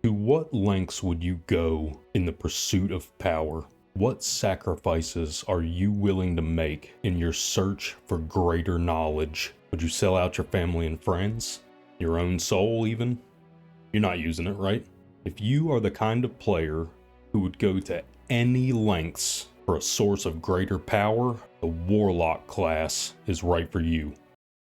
To what lengths would you go in the pursuit of power? What sacrifices are you willing to make in your search for greater knowledge? Would you sell out your family and friends? Your own soul even? You're not using it, right? If you are the kind of player who would go to any lengths for a source of greater power, the Warlock class is right for you.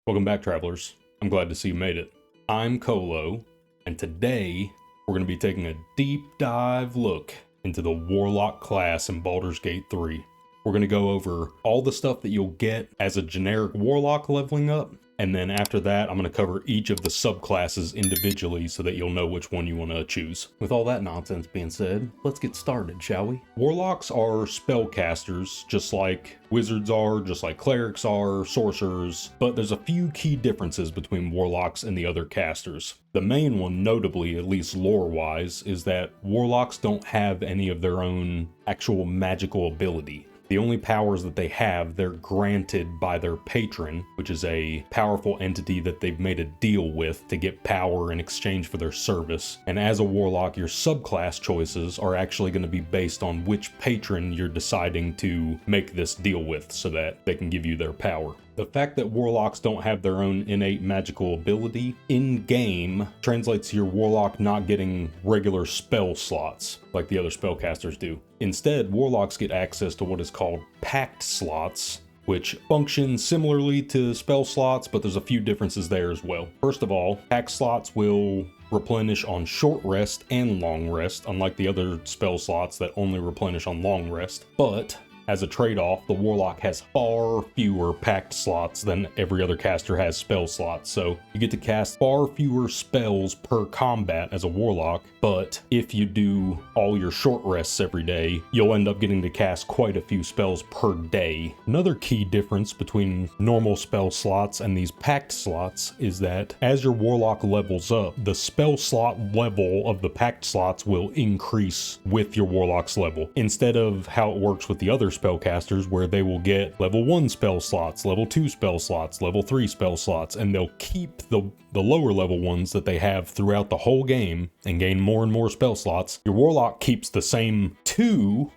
Welcome back, travelers. I'm glad to see you made it. I'm Kolo, and today we're going to be taking a deep dive look into the Warlock class in Baldur's Gate 3. We're going to go over all the stuff that you'll get as a generic Warlock leveling up, and then after that, I'm going to cover each of the subclasses individually so that you'll know which one you want to choose. With all that nonsense being said, let's get started, shall we? Warlocks are spellcasters, just like wizards are, just like clerics are, sorcerers, but there's a few key differences between Warlocks and the other casters. The main one, notably, at least lore-wise, is that Warlocks don't have any of their own actual magical ability. The only powers that they have, they're granted by their patron, which is a powerful entity that they've made a deal with to get power in exchange for their service. And as a Warlock, your subclass choices are actually going to be based on which patron you're deciding to make this deal with so that they can give you their power. The fact that Warlocks don't have their own innate magical ability in-game translates to your Warlock not getting regular spell slots like the other spellcasters do. Instead, Warlocks get access to what is called pact slots, which function similarly to spell slots, but there's a few differences there as well. First of all, pact slots will replenish on short rest and long rest, unlike the other spell slots that only replenish on long rest. But as a trade-off, the Warlock has far fewer pact slots than every other caster has spell slots, so you get to cast far fewer spells per combat as a Warlock, but if you do all your short rests every day, you'll end up getting to cast quite a few spells per day. Another key difference between normal spell slots and these pact slots is that as your Warlock levels up, the spell slot level of the pact slots will increase with your Warlock's level, instead of how it works with the other spellcasters where they will get level 1 spell slots, level 2 spell slots, level 3 spell slots, and they'll keep the lower level ones that they have throughout the whole game and gain more and more spell slots. Your Warlock keeps the same 2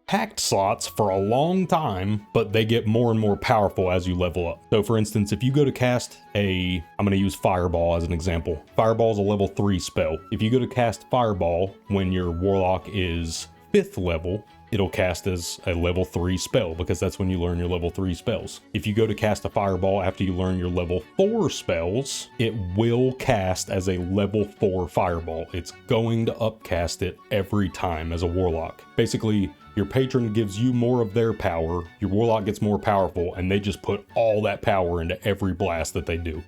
pact slots for a long time, but they get more and more powerful as you level up. So for instance, if you go to cast I'm going to use Fireball as an example. Fireball is a level 3 spell. If you go to cast Fireball when your Warlock is 5th level, it'll cast as a level 3 spell because that's when you learn your level 3 spells. If you go to cast a Fireball after you learn your level 4 spells, it will cast as a level 4 Fireball. It's going to upcast it every time as a Warlock. Basically, your patron gives you more of their power, your Warlock gets more powerful, and they just put all that power into every blast that they do.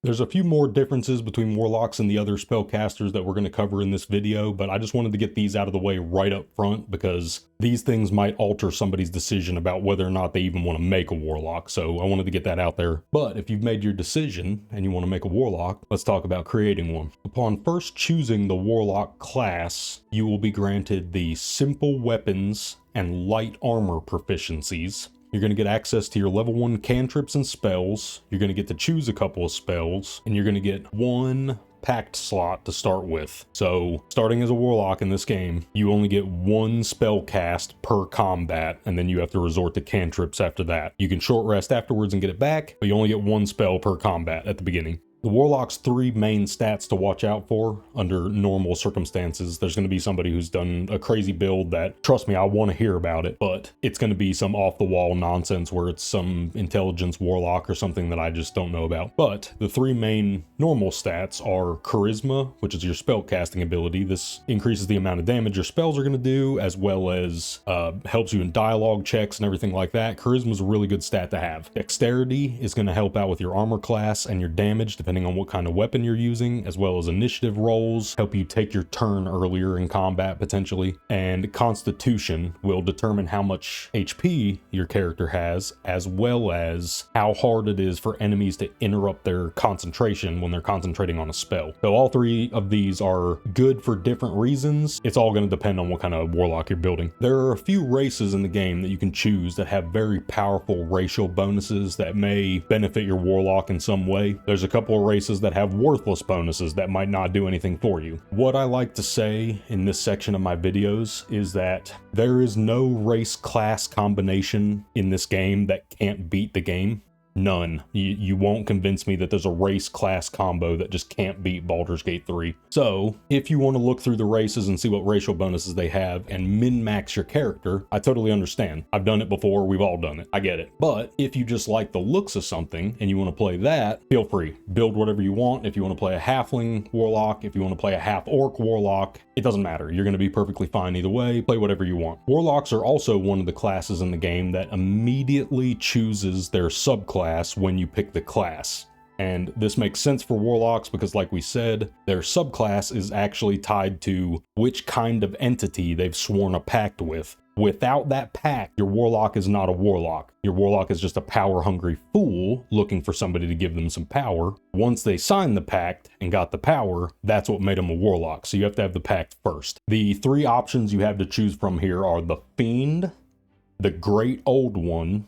There's a few more differences between Warlocks and the other spellcasters that we're going to cover in this video, but I just wanted to get these out of the way right up front because these things might alter somebody's decision about whether or not they even want to make a Warlock, so I wanted to get that out there. But if you've made your decision and you want to make a Warlock, let's talk about creating one. Upon first choosing the Warlock class, you will be granted the simple weapons and light armor proficiencies. You're going to get access to your level 1 cantrips and spells, you're going to get to choose a couple of spells, and you're going to get 1 pact slot to start with. So, starting as a Warlock in this game, you only get 1 spell cast per combat, and then you have to resort to cantrips after that. You can short rest afterwards and get it back, but you only get 1 spell per combat at the beginning. The Warlock's 3 main stats to watch out for under normal circumstances. There's going to be somebody who's done a crazy build that, trust me, I want to hear about it, but it's going to be some off-the-wall nonsense where it's some intelligence Warlock or something that I just don't know about. But the 3 main normal stats are Charisma, which is your spell casting ability. This increases the amount of damage your spells are going to do, as well as helps you in dialogue checks and everything like that. Charisma is a really good stat to have. Dexterity is going to help out with your armor class and your damage, depending on what kind of weapon you're using, as well as initiative rolls, help you take your turn earlier in combat potentially. And Constitution will determine how much HP your character has, as well as how hard it is for enemies to interrupt their concentration when they're concentrating on a spell. So all 3 of these are good for different reasons. It's all going to depend on what kind of Warlock you're building. There are a few races in the game that you can choose that have very powerful racial bonuses that may benefit your Warlock in some way. There's a couple couple of races that have worthless bonuses that might not do anything for you. What I like to say in this section of my videos is that there is no race class combination in this game that can't beat the game. None. You won't convince me that there's a race class combo that just can't beat Baldur's Gate 3. So, if you want to look through the races and see what racial bonuses they have and min-max your character, I totally understand. I've done it before, we've all done it. I get it. But if you just like the looks of something and you want to play that, feel free. Build whatever you want. If you want to play a halfling warlock, if you want to play a half-orc warlock, it doesn't matter. You're going to be perfectly fine either way. Play whatever you want. Warlocks are also one of the classes in the game that immediately chooses their subclass when you pick the class. And this makes sense for warlocks because, like we said, their subclass is actually tied to which kind of entity they've sworn a pact with. Without that pact, your warlock is not a warlock. Your warlock is just a power-hungry fool looking for somebody to give them some power. Once they signed the pact and got the power, that's what made them a warlock. So you have to have the pact first. The three options you have to choose from here are the Fiend, the Great Old One,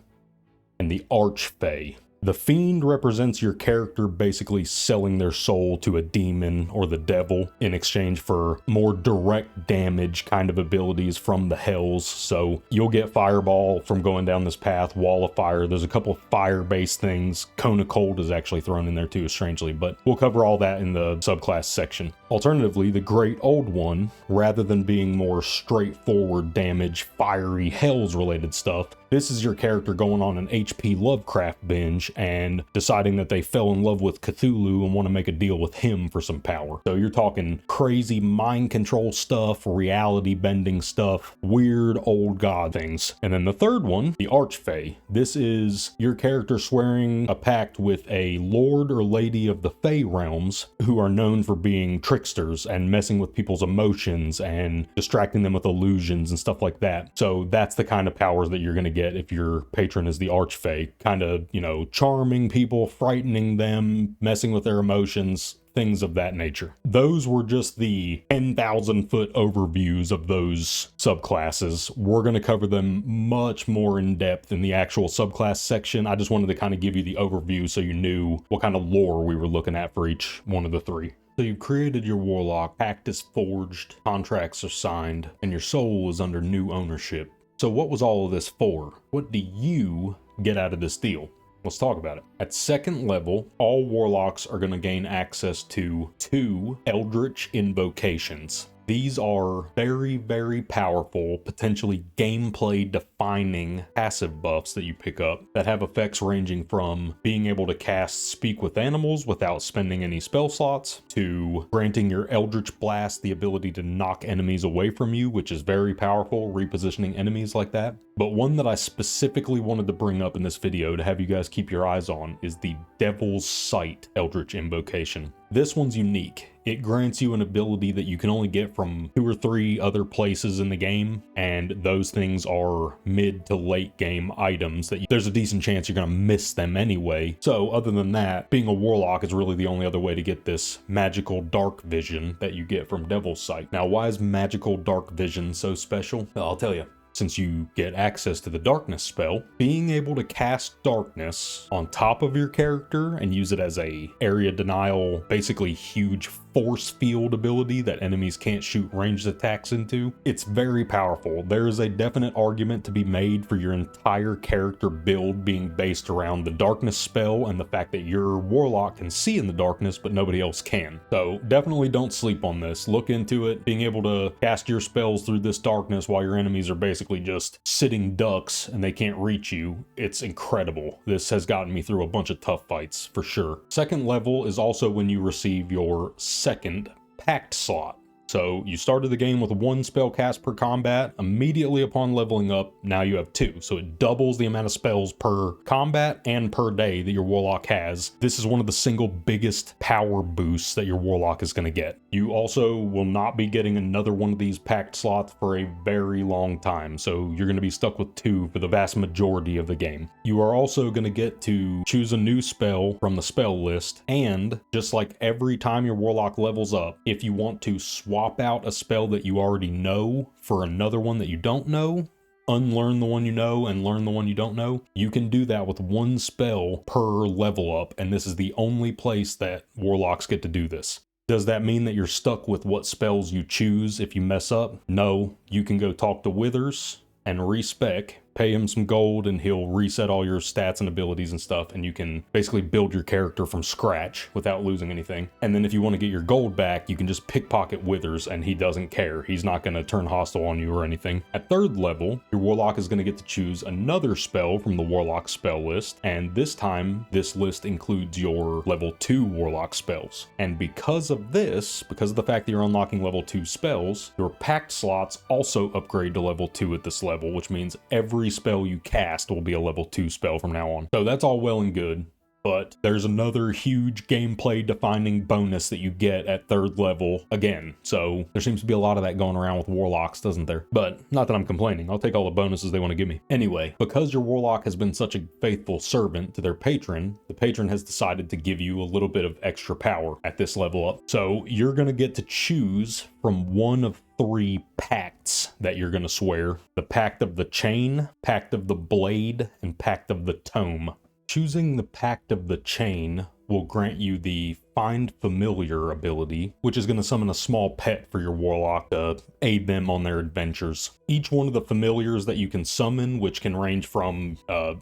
and the Archfey. The Fiend represents your character basically selling their soul to a demon or the devil in exchange for more direct damage kind of abilities from the hells. So you'll get Fireball from going down this path, Wall of Fire. There's a couple of fire-based things. Cone of Cold is actually thrown in there too, strangely, but we'll cover all that in the subclass section. Alternatively, the Great Old One, rather than being more straightforward damage, fiery hells related stuff, this is your character going on an HP Lovecraft binge and deciding that they fell in love with Cthulhu and want to make a deal with him for some power. So you're talking crazy mind control stuff, reality bending stuff, weird old god things. And then the third one, the Archfey. This is your character swearing a pact with a lord or lady of the Fey realms who are known for being tricksters and messing with people's emotions and distracting them with illusions and stuff like that. So that's the kind of powers that you're going to get if your patron is the Archfey. Kind of, you know, charming people, frightening them, messing with their emotions, things of that nature. Those were just the 10,000 foot overviews of those subclasses. We're going to cover them much more in depth in the actual subclass section. I just wanted to kind of give you the overview so you knew what kind of lore we were looking at for each one of the three. So you've created your warlock, pact is forged, contracts are signed, and your soul is under new ownership. So what was all of this for? What do you get out of this deal? Let's talk about it. At second level, all warlocks are going to gain access to 2 Eldritch invocations. These are very, very powerful, potentially gameplay defining passive buffs that you pick up that have effects ranging from being able to cast Speak with Animals without spending any spell slots, to granting your Eldritch Blast the ability to knock enemies away from you, which is very powerful, repositioning enemies like that. But one that I specifically wanted to bring up in this video to have you guys keep your eyes on is the Devil's Sight Eldritch Invocation. This one's unique. It grants you an ability that you can only get from 2 or 3 other places in the game, and those things are mid to late game items that there's a decent chance you're going to miss them anyway. So other than that, being a warlock is really the only other way to get this magical dark vision that you get from Devil's Sight. Now, why is magical dark vision so special? Well, I'll tell you. Since you get access to the darkness spell, being able to cast darkness on top of your character and use it as a area denial, basically huge force field ability that enemies can't shoot ranged attacks into, it's very powerful. There is a definite argument to be made for your entire character build being based around the darkness spell and the fact that your warlock can see in the darkness but nobody else can. So definitely don't sleep on this. Look into it. Being able to cast your spells through this darkness while your enemies are basically just sitting ducks and they can't reach you, it's incredible. This has gotten me through a bunch of tough fights for sure. Second level is also when you receive your second pact slot. So you started the game with 1 spell cast per combat. Immediately upon leveling up, now you have 2. So it doubles the amount of spells per combat and per day that your warlock has. This is one of the single biggest power boosts that your warlock is going to get. You also will not be getting another one of these pact slots for a very long time. So you're going to be stuck with 2 for the vast majority of the game. You are also going to get to choose a new spell from the spell list. And just like every time your warlock levels up, if you want to swap out a spell that you already know for another one that you don't know, unlearn the one you know and learn the one you don't know, you can do that with one spell per level up, and this is the only place that Warlocks get to do this. Does that mean that you're stuck with what spells you choose if you mess up? No, you can go talk to Withers and respec, pay him some gold, and he'll reset all your stats and abilities and stuff, and you can basically build your character from scratch without losing anything. And then if you want to get your gold back, you can just pickpocket Withers, and he doesn't care. He's not going to turn hostile on you or anything. At 3rd level, your Warlock is going to get to choose another spell from the Warlock spell list, and this time, this list includes your level 2 Warlock spells. And because of this, because of the fact that you're unlocking level 2 spells, your packed slots also upgrade to level 2 at this level, which means every spell you cast will be a level 2 spell from now on. So that's all well and good, but there's another huge gameplay defining bonus that you get at 3rd level again. So there seems to be a lot of that going around with Warlocks, doesn't there? But not that I'm complaining. I'll take all the bonuses they want to give me. Anyway, because your Warlock has been such a faithful servant to their patron, the patron has decided to give you a little bit of extra power at this level up. So you're going to get to choose from one of 3 pacts that you're going to swear: the Pact of the Chain, Pact of the Blade, and Pact of the Tome. Choosing the Pact of the Chain will grant you the Find Familiar ability, which is going to summon a small pet for your Warlock to aid them on their adventures. Each one of the familiars that you can summon, which can range from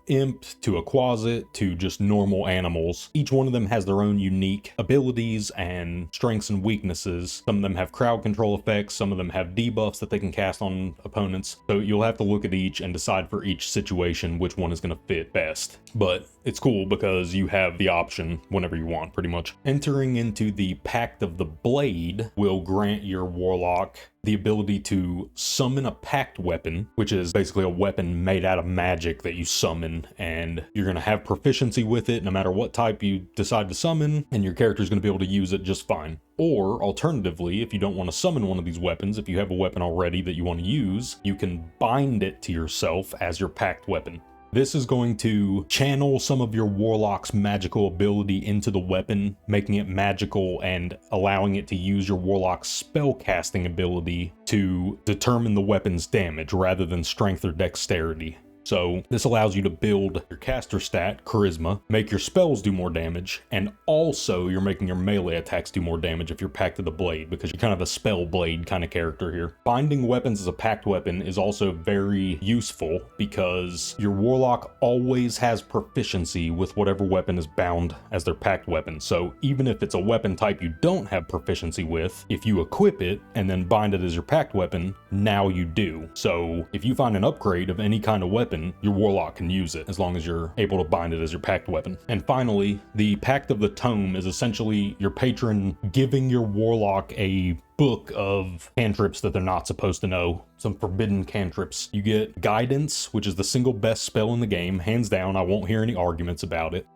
imp to a quasit to just normal animals, each one of them has their own unique abilities and strengths and weaknesses. Some of them have crowd control effects, some of them have debuffs that they can cast on opponents. So you'll have to look at each and decide for each situation which one is going to fit best. But it's cool because you have the option whenever you want, pretty much. Entering into the Pact of the Blade will grant your Warlock the ability to summon a pact weapon, which is basically a weapon made out of magic that you summon, and you're going to have proficiency with it no matter what type you decide to summon, and your character is going to be able to use it just fine. Or alternatively, if you don't want to summon one of these weapons, if you have a weapon already that you want to use, you can bind it to yourself as your pact weapon. This is going to channel some of your Warlock's magical ability into the weapon, making it magical and allowing it to use your Warlock's spellcasting ability to determine the weapon's damage rather than strength or dexterity. So this allows you to build your caster stat, charisma, make your spells do more damage, and also you're making your melee attacks do more damage if you're Pact of the Blade, because you're kind of a spell blade kind of character here. Binding weapons as a pact weapon is also very useful because your Warlock always has proficiency with whatever weapon is bound as their pact weapon. So even if it's a weapon type you don't have proficiency with, if you equip it and then bind it as your pact weapon, now you do. So if you find an upgrade of any kind of weapon, your Warlock can use it as long as you're able to bind it as your pact weapon. And finally, the Pact of the Tome is essentially your patron giving your Warlock a book of cantrips that they're not supposed to know, some forbidden cantrips. You get Guidance, which is the single best spell in the game, hands down. I won't hear any arguments about it.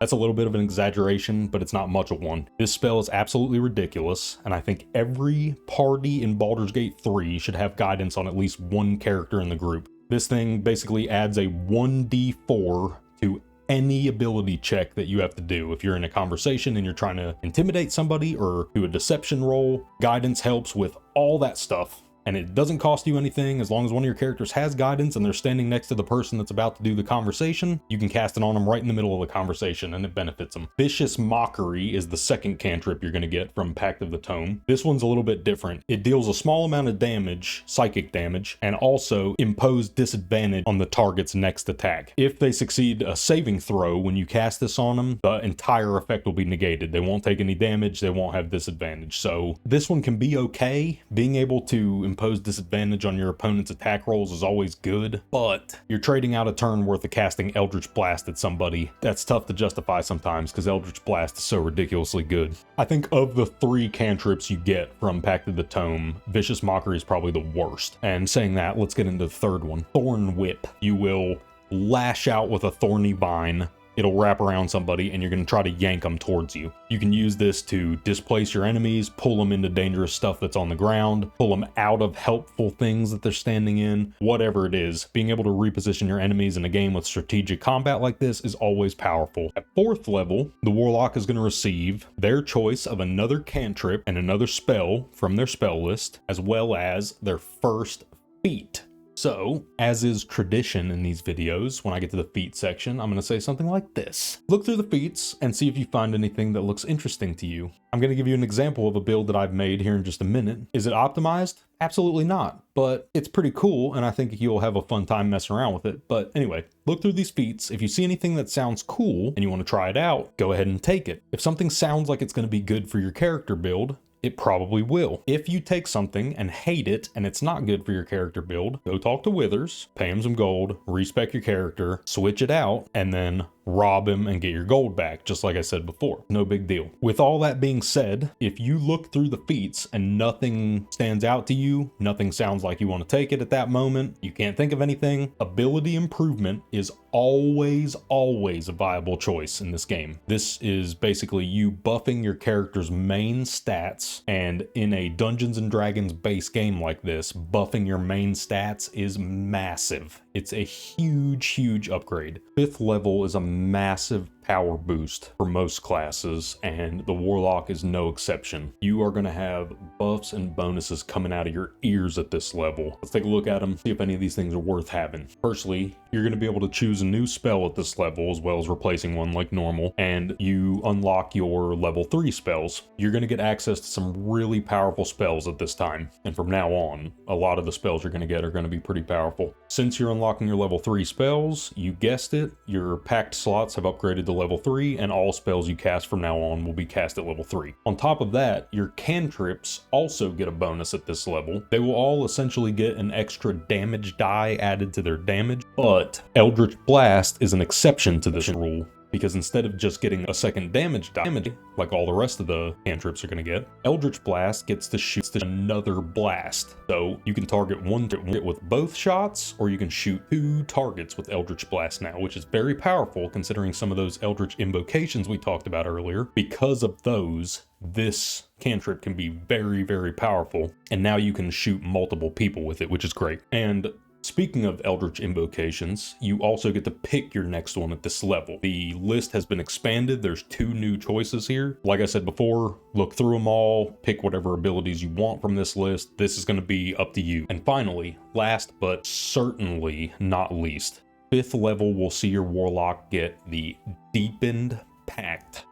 That's a little bit of an exaggeration, but it's not much of one. This spell is absolutely ridiculous, and I think every party in Baldur's Gate 3 should have Guidance on at least one character in the group. This thing basically adds a 1d4 to any ability check that you have to do. If you're in a conversation and you're trying to intimidate somebody or do a deception roll, Guidance helps with all that stuff. And it doesn't cost you anything. As long as one of your characters has Guidance and they're standing next to the person that's about to do the conversation, you can cast it on them right in the middle of the conversation and it benefits them. Vicious Mockery is the second cantrip you're going to get from Pact of the Tome. This one's a little bit different. It deals a small amount of damage, psychic damage, and also impose disadvantage on the target's next attack. If they succeed a saving throw when you cast this on them, the entire effect will be negated. They won't take any damage, they won't have disadvantage. So this one can be okay. Being able to impose disadvantage on your opponent's attack rolls is always good, but you're trading out a turn worth of casting Eldritch Blast at somebody. That's tough to justify sometimes because Eldritch Blast is so ridiculously good. I think of the 3 cantrips you get from Pact of the Tome, Vicious Mockery is probably the worst. And saying that, let's get into the third one. Thorn Whip. You will lash out with a thorny vine. It'll wrap around somebody and you're going to try to yank them towards you. You can use this to displace your enemies, pull them into dangerous stuff that's on the ground, pull them out of helpful things that they're standing in, whatever it is. Being able to reposition your enemies in a game with strategic combat like this is always powerful. At 4th level, the Warlock is going to receive their choice of another cantrip and another spell from their spell list, as well as their first feat. So, as is tradition in these videos, when I get to the feat section, I'm going to say something like this. Look through the feats and see if you find anything that looks interesting to you. I'm going to give you an example of a build that I've made here in just a minute. Is it optimized? Absolutely not, but it's pretty cool, and I think you'll have a fun time messing around with it. But anyway, look through these feats. If you see anything that sounds cool and you want to try it out, go ahead and take it. If something sounds like it's going to be good for your character build, it probably will. If you take something and hate it and it's not good for your character build, go talk to Withers, pay him some gold, respec your character, switch it out, and then rob him and get your gold back, just like I said before. No big deal. With all that being said, if you look through the feats and nothing stands out to you, nothing sounds like you want to take it at that moment, you can't think of anything, ability improvement is always a viable choice in this game. This is basically you buffing your character's main stats, and in a Dungeons and Dragons base game like this, buffing your main stats is massive. It's a huge upgrade. 5th level is a massive power boost for most classes, and the Warlock is no exception. You are going to have buffs and bonuses coming out of your ears at this level. Let's take a look at them, see if any of these things are worth having. Firstly, you're going to be able to choose a new spell at this level as well as replacing one like normal, and you unlock your level 3 spells. You're going to get access to some really powerful spells at this time, and from now on, a lot of the spells you're going to get are going to be pretty powerful. Since you're unlocking your level 3 spells, you guessed it, your packed slots have upgraded to level 3, and all spells you cast from now on will be cast at level 3. On top of that, your cantrips also get a bonus at this level. They will all essentially get an extra damage die added to their damage, but Eldritch Blast is an exception to this rule, because instead of just getting a second damage like all the rest of the cantrips are going to get, Eldritch Blast gets to shoot another blast. So you can target one with both shots, or you can shoot 2 targets with Eldritch Blast now, which is very powerful considering some of those Eldritch invocations we talked about earlier. Because of those, this cantrip can be very powerful, and now you can shoot multiple people with it, which is great. And speaking of Eldritch invocations, you also get to pick your next one at this level. The list has been expanded. There's 2 new choices here. Like I said before, look through them all, pick whatever abilities you want from this list. This is going to be up to you. And finally, last but certainly not least, 5th level will see your Warlock get the Deepened Pact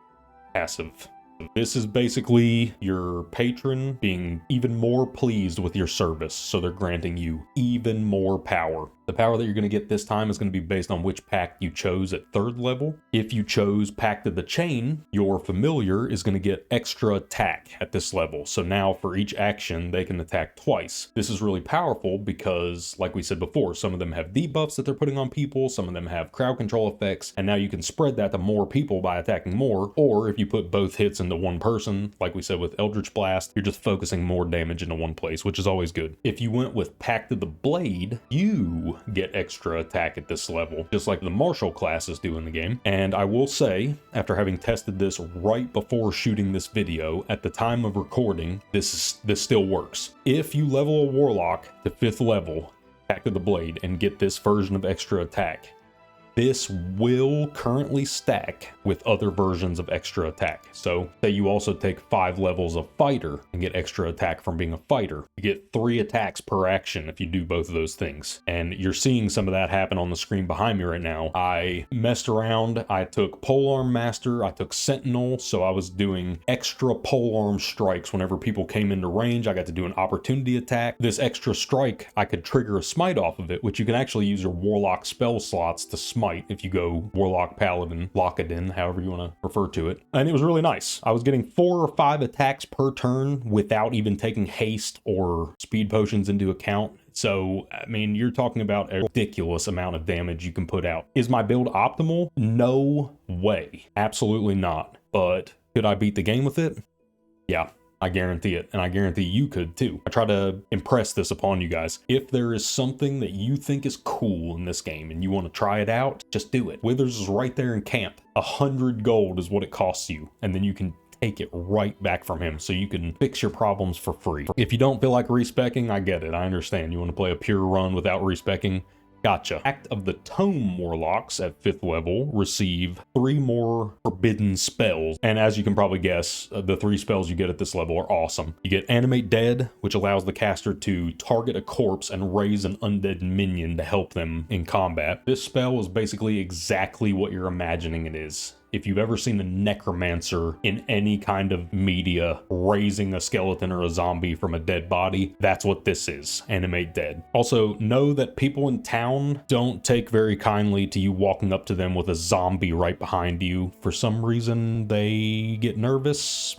passive. This is basically your patron being even more pleased with your service, so they're granting you even more power. The power that you're going to get this time is going to be based on which pact you chose at 3rd level. If you chose Pact of the Chain, your familiar is going to get extra attack at this level. So now for each action, they can attack twice. This is really powerful because, like we said before, some of them have debuffs that they're putting on people, some of them have crowd control effects, and now you can spread that to more people by attacking more. Or if you put both hits into one person, like we said with Eldritch Blast, you're just focusing more damage into one place, which is always good. If you went with Pact of the Blade, you get extra attack at this level, just like the martial classes do in the game. And I will say, after having tested this right before shooting this video, at the time of recording, this still works. If you level a Warlock to 5th level, Pact of the Blade, and get this version of extra attack, this will currently stack with other versions of extra attack. So say you also take 5 levels of fighter and get extra attack from being a fighter. You get 3 attacks per action if you do both of those things. And you're seeing some of that happen on the screen behind me right now. I messed around. I took Polearm Master. I took Sentinel. So I was doing extra polearm strikes whenever people came into range. I got to do an opportunity attack. This extra strike, I could trigger a smite off of it, which you can actually use your Warlock spell slots to smite if you go Warlock, Paladin, Lock-it-in, however you want to refer to it. And it was really nice. I was getting 4 or 5 attacks per turn without even taking haste or speed potions into account. So, I mean, you're talking about a ridiculous amount of damage you can put out. Is my build optimal? No way. Absolutely not. But could I beat the game with it? Yeah. I guarantee it, and I guarantee you could too. I try to impress this upon you guys. If there is something that you think is cool in this game and you want to try it out, just do it. Withers is right there in camp. 100 gold is what it costs you, and then you can take it right back from him so you can fix your problems for free. If you don't feel like respecking, I get it. I understand. You want to play a pure run without respecking. Gotcha. Act of the Tome Warlocks at 5th level receive 3 more forbidden spells. And as you can probably guess, the 3 spells you get at this level are awesome. You get Animate Dead, which allows the caster to target a corpse and raise an undead minion to help them in combat. This spell is basically exactly what you're imagining it is. If you've ever seen a necromancer in any kind of media raising a skeleton or a zombie from a dead body, that's what this is, Animate Dead. Also, know that people in town don't take very kindly to you walking up to them with a zombie right behind you. For some reason, they get nervous.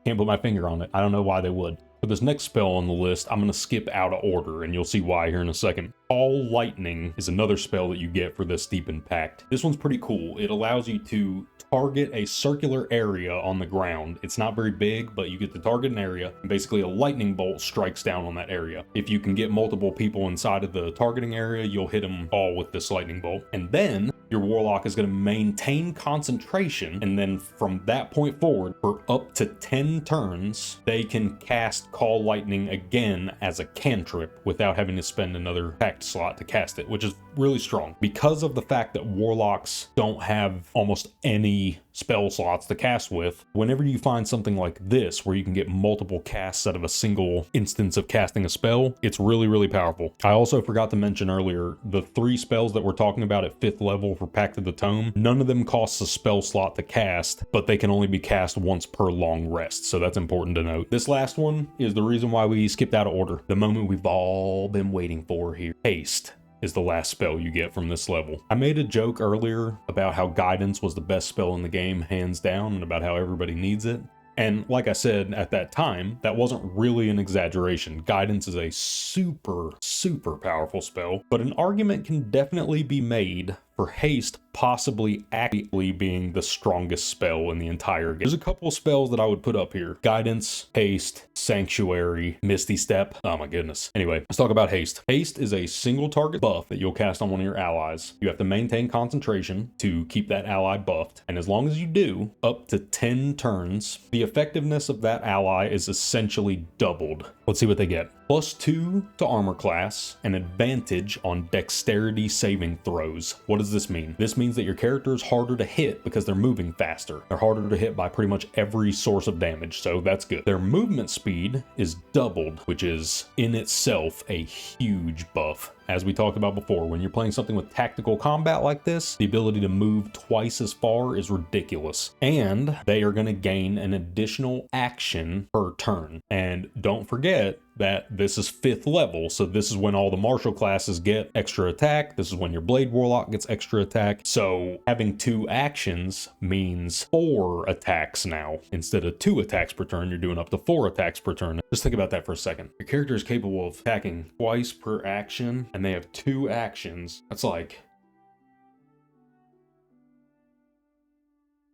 Can't put my finger on it. I don't know why they would. For this next spell on the list, I'm going to skip out of order, and you'll see why here in a second. All Lightning is another spell that you get for this Steeped Pact. This one's pretty cool. It allows you to target a circular area on the ground. It's not very big, but you get to target an area, and basically a lightning bolt strikes down on that area. If you can get multiple people inside of the targeting area, you'll hit them all with this lightning bolt. And then your Warlock is going to maintain concentration, and then from that point forward, for up to 10 turns, they can cast Call Lightning again as a cantrip without having to spend another pact slot to cast it, which is really strong. Because of the fact that Warlocks don't have almost any spell slots to cast with, whenever you find something like this where you can get multiple casts out of a single instance of casting a spell, it's really, really powerful. I also forgot to mention earlier, the 3 spells that we're talking about at 5th level for Pact of the Tome, none of them costs a spell slot to cast, but they can only be cast once per long rest, so that's important to note. This last one is the reason why we skipped out of order. The moment we've all been waiting for here. Haste is the last spell you get from this level. I made a joke earlier about how Guidance was the best spell in the game, hands down, and about how everybody needs it. And like I said at that time, that wasn't really an exaggeration. Guidance is a super, super powerful spell, but an argument can definitely be made for Haste possibly actually being the strongest spell in the entire game. There's a couple of spells that I would put up here. Guidance, Haste, Sanctuary, Misty Step. Oh my goodness. Anyway, let's talk about Haste. Haste is a single target buff that you'll cast on one of your allies. You have to maintain concentration to keep that ally buffed, and as long as you do, up to 10 turns, the effectiveness of that ally is essentially doubled. Let's see what they get. +2 to armor class, and advantage on dexterity saving throws. What does this mean? This means that your character is harder to hit because they're moving faster. They're harder to hit by pretty much every source of damage, so that's good. Their movement speed is doubled, which is in itself a huge buff. As we talked about before, when you're playing something with tactical combat like this, the ability to move twice as far is ridiculous. And they are going to gain an additional action per turn. And don't forget that this is 5th level, so this is when all the martial classes get extra attack. This is when your Blade Warlock gets extra attack. So having 2 actions means 4 attacks now. Instead of 2 attacks per turn, you're doing up to 4 attacks per turn. Just think about that for a second. Your character is capable of attacking twice per action, and they have 2 actions. That's like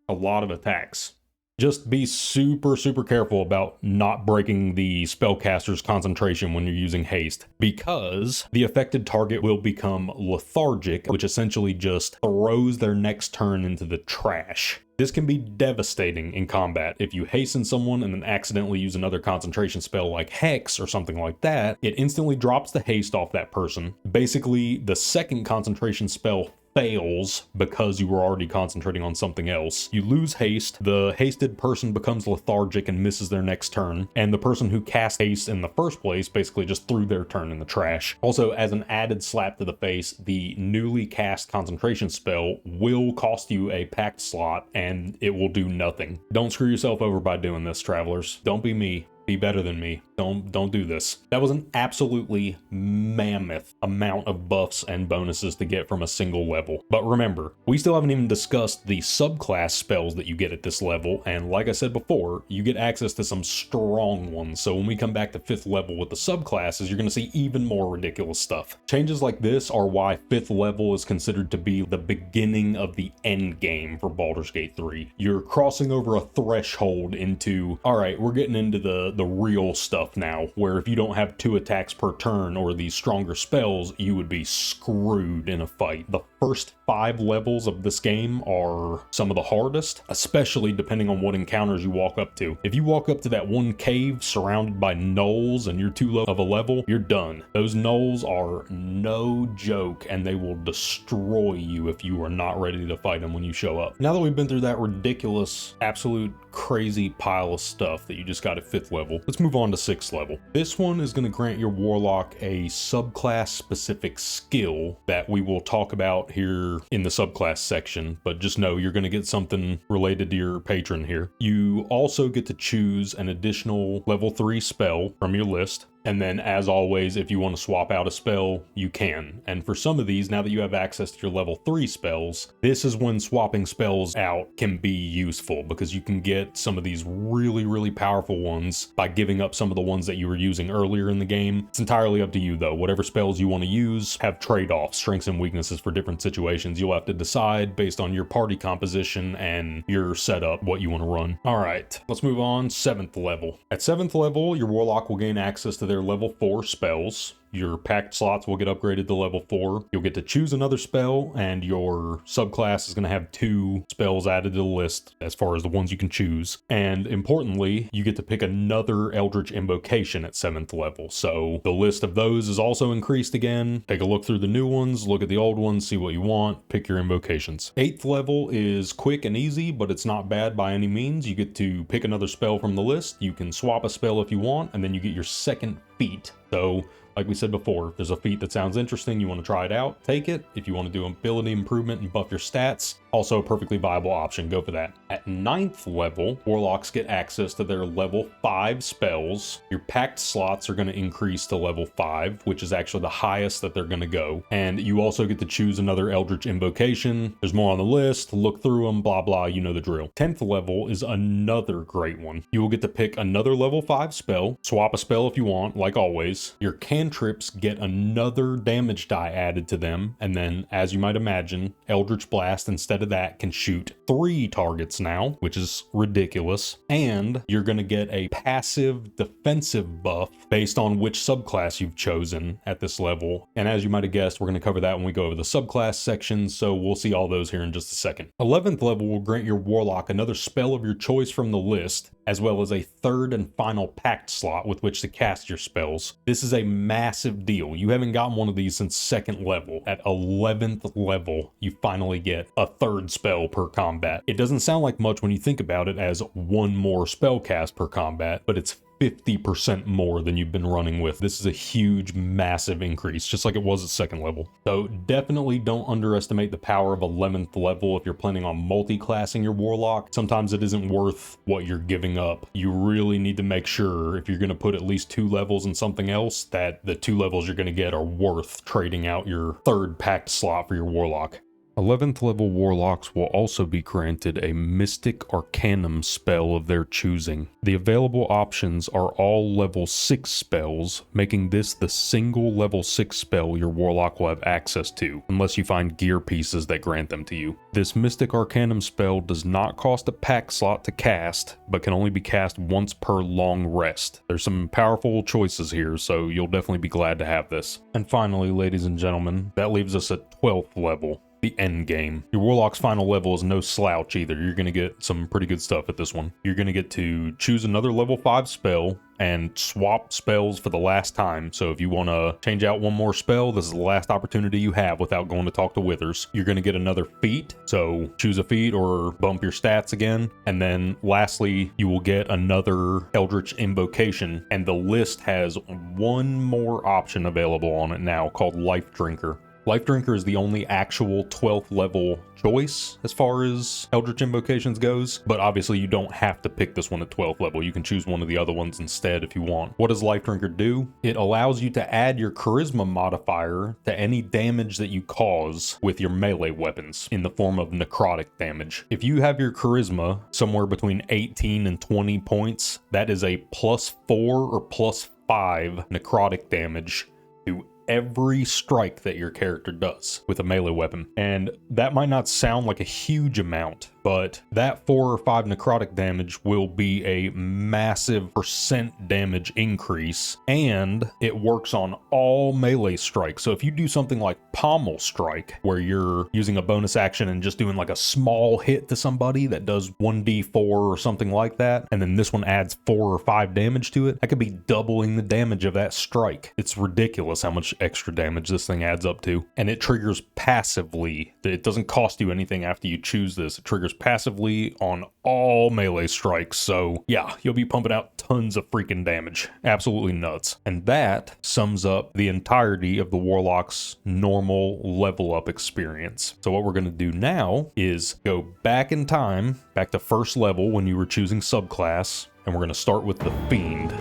a lot of attacks. Just be super, super careful about not breaking the spellcaster's concentration when you're using haste, because the affected target will become lethargic, which essentially just throws their next turn into the trash. This can be devastating in combat. If you hasten someone and then accidentally use another concentration spell like Hex or something like that, it instantly drops the haste off that person. Basically, the second concentration spell fails because you were already concentrating on something else. You lose haste, the hasted person becomes lethargic and misses their next turn, and the person who cast haste in the first place basically just threw their turn in the trash. Also, as an added slap to the face, the newly cast concentration spell will cost you a pact slot and it will do nothing. Don't screw yourself over by doing this, travelers. Don't be me. Be better than me. Don't do this. That was an absolutely mammoth amount of buffs and bonuses to get from a single level. But remember, we still haven't even discussed the subclass spells that you get at this level, and like I said before, you get access to some strong ones. So when we come back to 5th level with the subclasses, you're going to see even more ridiculous stuff. Changes like this are why 5th level is considered to be the beginning of the end game for Baldur's Gate 3. You're crossing over a threshold into, all right, we're getting into the the real stuff now, where if you don't have 2 attacks per turn or these stronger spells, you would be screwed in a fight. The first 5 levels of this game are some of the hardest, especially depending on what encounters you walk up to. If you walk up to that one cave surrounded by gnolls and you're too low of a level, you're done. Those gnolls are no joke, and they will destroy you if you are not ready to fight them when you show up. Now that we've been through that ridiculous, absolute crazy pile of stuff that you just got at 5th level, let's move on to 6th level. This one is going to grant your warlock a subclass specific skill that we will talk about here in the subclass section, but just know you're going to get something related to your patron here. You also get to choose an additional level 3 spell from your list. And then, as always, if you want to swap out a spell, you can. And for some of these, now that you have access to your level 3 spells, this is when swapping spells out can be useful, because you can get some of these really powerful ones by giving up some of the ones that you were using earlier in the game. It's entirely up to you, though. Whatever spells you want to use have trade-offs, strengths and weaknesses for different situations. You'll have to decide based on your party composition and your setup what you want to run. All right, let's move on. 7th level. At 7th level, your warlock will gain access to their level 4 spells. Your packed slots will get upgraded to level 4. You'll get to choose another spell, and your subclass is going to have 2 spells added to the list as far as the ones you can choose. And importantly, you get to pick another Eldritch Invocation at 7th level. So the list of those is also increased again. Take a look through the new ones, look at the old ones, see what you want, pick your invocations. 8th level is quick and easy, but it's not bad by any means. You get to pick another spell from the list. You can swap a spell if you want, and then you get your second feat. So like we said before, if there's a feat that sounds interesting, you want to try it out, take it. If you want to do ability improvement and buff your stats, also a perfectly viable option, go for that. At 9th level, warlocks get access to their level 5 spells. Your packed slots are going to increase to level 5, which is actually the highest that they're going to go. And you also get to choose another Eldritch Invocation. There's more on the list, look through them, blah blah, you know the drill. 10th level is another great one. You will get to pick another level 5 spell, swap a spell if you want, like always. Your cantrips get another damage die added to them, and then, as you might imagine, Eldritch Blast instead of that can shoot 3 targets now, which is ridiculous. And you're going to get a passive defensive buff based on which subclass you've chosen at this level. And as you might have guessed, we're going to cover that when we go over the subclass section, so we'll see all those here in just a second. 11th level will grant your warlock another spell of your choice from the list, as well as a 3rd and final packed slot with which to cast your spells. This is a massive deal. You haven't gotten one of these since 2nd level. At 11th level, you finally get a 3rd spell per combat. It doesn't sound like much when you think about it as 1 more spell cast per combat, but it's 50% more than you've been running with. This is a huge, massive increase, just like it was at 2nd level. So definitely don't underestimate the power of 11th level if you're planning on multi-classing your warlock. Sometimes it isn't worth what you're giving up. You really need to make sure, if you're going to put at least 2 levels in something else, that the 2 levels you're going to get are worth trading out your 3rd packed slot for your warlock. 11th level warlocks will also be granted a Mystic Arcanum spell of their choosing. The available options are all level 6 spells, making this the single level 6 spell your warlock will have access to, unless you find gear pieces that grant them to you. This Mystic Arcanum spell does not cost a pack slot to cast, but can only be cast once per long rest. There's some powerful choices here, so you'll definitely be glad to have this. And finally, ladies and gentlemen, that leaves us at 12th level. The end game. Your warlock's final level is no slouch either. You're going to get some pretty good stuff at this one. You're going to get to choose another level 5 spell and swap spells for the last time. So if you want to change out 1 more spell, this is the last opportunity you have without going to talk to Withers. You're going to get another feat, so choose a feat or bump your stats again. And then lastly, you will get another Eldritch Invocation, and the list has 1 more option available on it now called Life Drinker. Life Drinker is the only actual 12th level choice as far as Eldritch Invocations goes, but obviously you don't have to pick this one at 12th level. You can choose one of the other ones instead if you want. What does Life Drinker do? It allows you to add your Charisma modifier to any damage that you cause with your melee weapons in the form of necrotic damage. If you have your Charisma somewhere between 18 and 20 points, that is a +4 or +5 necrotic damage to every strike that your character does with a melee weapon. And that might not sound like a huge amount, but that 4 or 5 necrotic damage will be a massive percent damage increase, and it works on all melee strikes. So if you do something like Pommel Strike, where you're using a bonus action and just doing like a small hit to somebody that does 1d4 or something like that, and then this one adds 4 or 5 damage to it, I could be doubling the damage of that strike. It's ridiculous how much extra damage this thing adds up to, and it triggers passively. It doesn't cost you anything after you choose this. It triggers passively on all melee strikes, so yeah, you'll be pumping out tons of freaking damage. Absolutely nuts. And that sums up the entirety of the Warlock's normal level up experience. So what we're going to do now is go back in time, back to first level when you were choosing subclass, and we're going to start with the Fiend.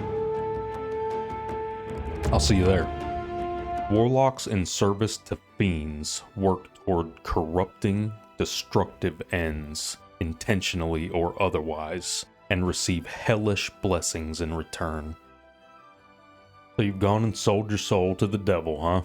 I'll see you there. Warlocks in service to fiends work toward corrupting, destructive ends, intentionally or otherwise, and receive hellish blessings in return. So you've gone and sold your soul to the devil, huh?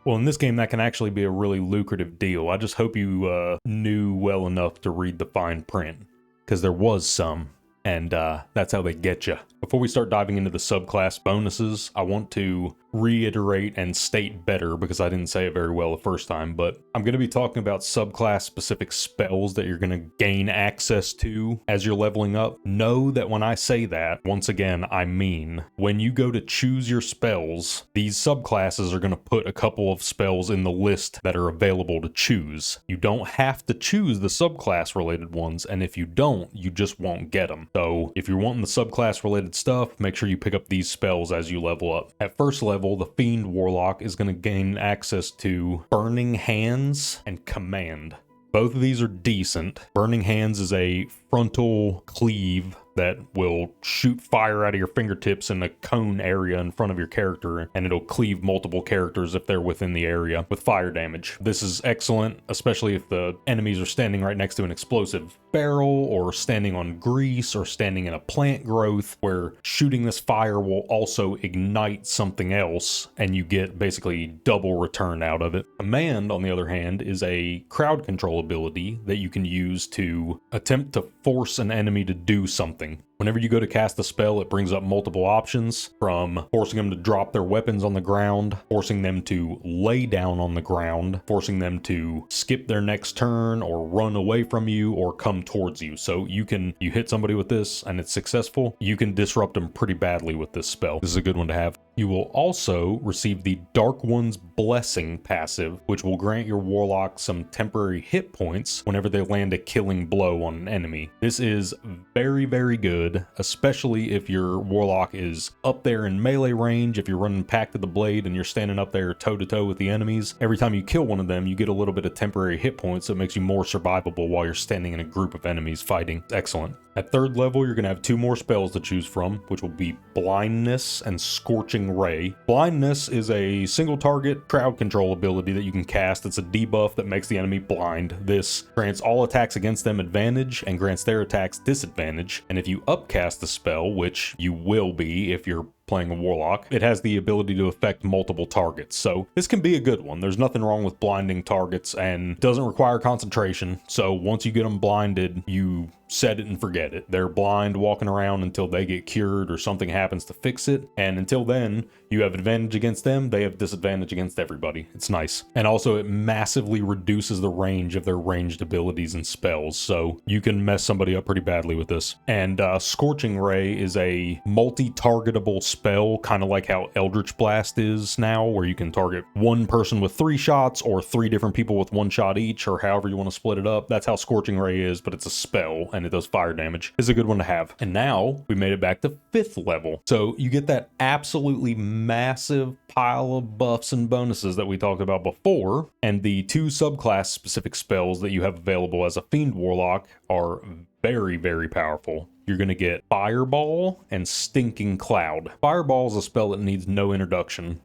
Well, in this game, that can actually be a really lucrative deal. I just hope you knew well enough to read the fine print, because there was some, and that's how they get you. Before we start diving into the subclass bonuses, I want to reiterate and state better, because I didn't say it very well the first time, but I'm going to be talking about subclass specific spells that you're going to gain access to as you're leveling up. Know that when I say that, once again, I mean when you go to choose your spells, these subclasses are going to put a couple of spells in the list that are available to choose. You don't have to choose the subclass related ones, and if you don't, you just won't get them. So if you're wanting the subclass related stuff, make sure you pick up these spells as you level up. At first level, the Fiend Warlock is going to gain access to Burning Hands and Command. Both of these are decent. Burning Hands is a frontal cleave that will shoot fire out of your fingertips in a cone area in front of your character, and it'll cleave multiple characters if they're within the area with fire damage. This is excellent, especially if the enemies are standing right next to an explosive barrel, or standing on grease, or standing in a plant growth, where shooting this fire will also ignite something else, and you get basically double return out of it. Command, on the other hand, is a crowd control ability that you can use to attempt to force an enemy to do something. Whenever you go to cast a spell, it brings up multiple options, from forcing them to drop their weapons on the ground, forcing them to lay down on the ground, forcing them to skip their next turn, or run away from you, or come towards you. So you hit somebody with this and it's successful, you can disrupt them pretty badly with this spell. This is a good one to have. You will also receive the Dark One's Blessing passive, which will grant your Warlock some temporary hit points whenever they land a killing blow on an enemy. This is very, very good, especially if your Warlock is up there in melee range. If you're running Pact of the Blade and you're standing up there toe-to-toe with the enemies, every time you kill one of them, you get a little bit of temporary hit points that makes you more survivable while you're standing in a group of enemies fighting. Excellent. At third level, you're going to have 2 more spells to choose from, which will be Blindness and Scorching Ray. Blindness is a single target crowd control ability that you can cast. It's a debuff that makes the enemy blind. This grants all attacks against them advantage and grants their attacks disadvantage. And if you upcast the spell, which you will be if you're playing a Warlock, it has the ability to affect multiple targets. So this can be a good one. There's nothing wrong with blinding targets, and doesn't require concentration. So once you get them blinded, you set it and forget it. They're blind walking around until they get cured or something happens to fix it. And until then, you have advantage against them. They have disadvantage against everybody. It's nice. And also it massively reduces the range of their ranged abilities and spells. So you can mess somebody up pretty badly with this. And Scorching Ray is a multi-targetable spell, kind of like how Eldritch Blast is now, where you can target one person with 3 shots or 3 different people with 1 shot each, or however you want to split it up. That's how Scorching Ray is, but it's a spell and it does fire damage. It's a good one to have. And now we made it back to 5th level. So you get that absolutely massive pile of buffs and bonuses that we talked about before, and the 2 subclass specific spells that you have available as a Fiend Warlock are very, very powerful. You're going to get Fireball and Stinking Cloud. Fireball is a spell that needs no introduction,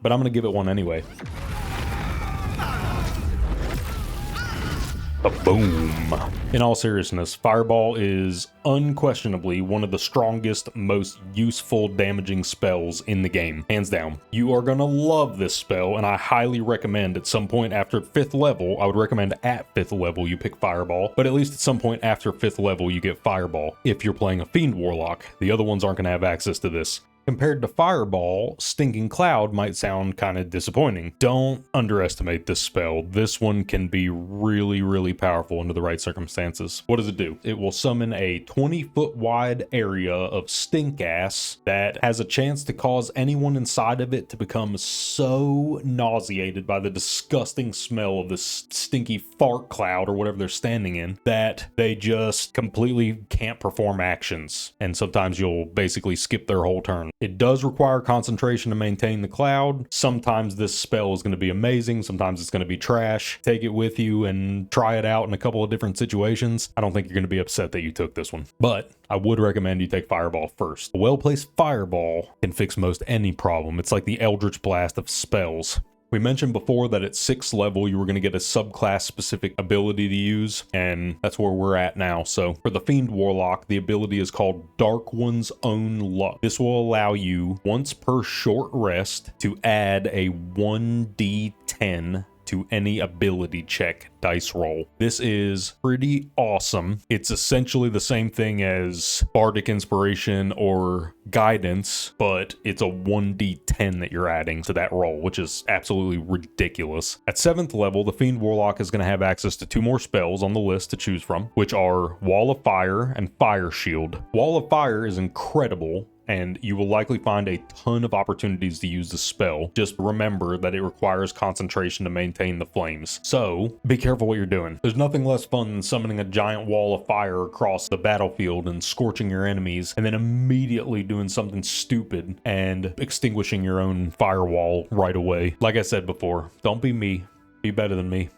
but I'm going to give it one anyway. Boom. In all seriousness, Fireball is unquestionably one of the strongest, most useful damaging spells in the game, hands down. You are gonna love this spell, and I highly recommend at some point after 5th level, I would recommend at 5th level you pick Fireball, but at least at some point after 5th level you get Fireball. If you're playing a Fiend Warlock, the other ones aren't gonna have access to this. Compared to Fireball, Stinking Cloud might sound kind of disappointing. Don't underestimate this spell. This one can be really, really powerful under the right circumstances. What does it do? It will summon a 20-foot wide area of stink ass that has a chance to cause anyone inside of it to become so nauseated by the disgusting smell of this stinky fart cloud or whatever they're standing in that they just completely can't perform actions. And sometimes you'll basically skip their whole turn. It does require concentration to maintain the cloud. Sometimes this spell is going to be amazing. Sometimes it's going to be trash. Take it with you and try it out in a couple of different situations. I don't think you're going to be upset that you took this one, but I would recommend you take Fireball first. A well-placed Fireball can fix most any problem. It's like the Eldritch Blast of spells. We mentioned before that at 6th level, you were going to get a subclass specific ability to use, and that's where we're at now. So for the Fiend Warlock, the ability is called Dark One's Own Luck. This will allow you, once per short rest, to add a 1d10 to any ability check dice roll. This is pretty awesome. It's essentially the same thing as Bardic Inspiration or Guidance, but it's a 1d10 that you're adding to that roll, which is absolutely ridiculous. At 7th level, the Fiend Warlock is going to have access to 2 more spells on the list to choose from, which are Wall of Fire and Fire Shield. Wall of Fire is incredible, and you will likely find a ton of opportunities to use the spell. Just remember that it requires concentration to maintain the flames. So be careful what you're doing. There's nothing less fun than summoning a giant wall of fire across the battlefield and scorching your enemies, and then immediately doing something stupid and extinguishing your own firewall right away. Like I said before, don't be me. Be better than me.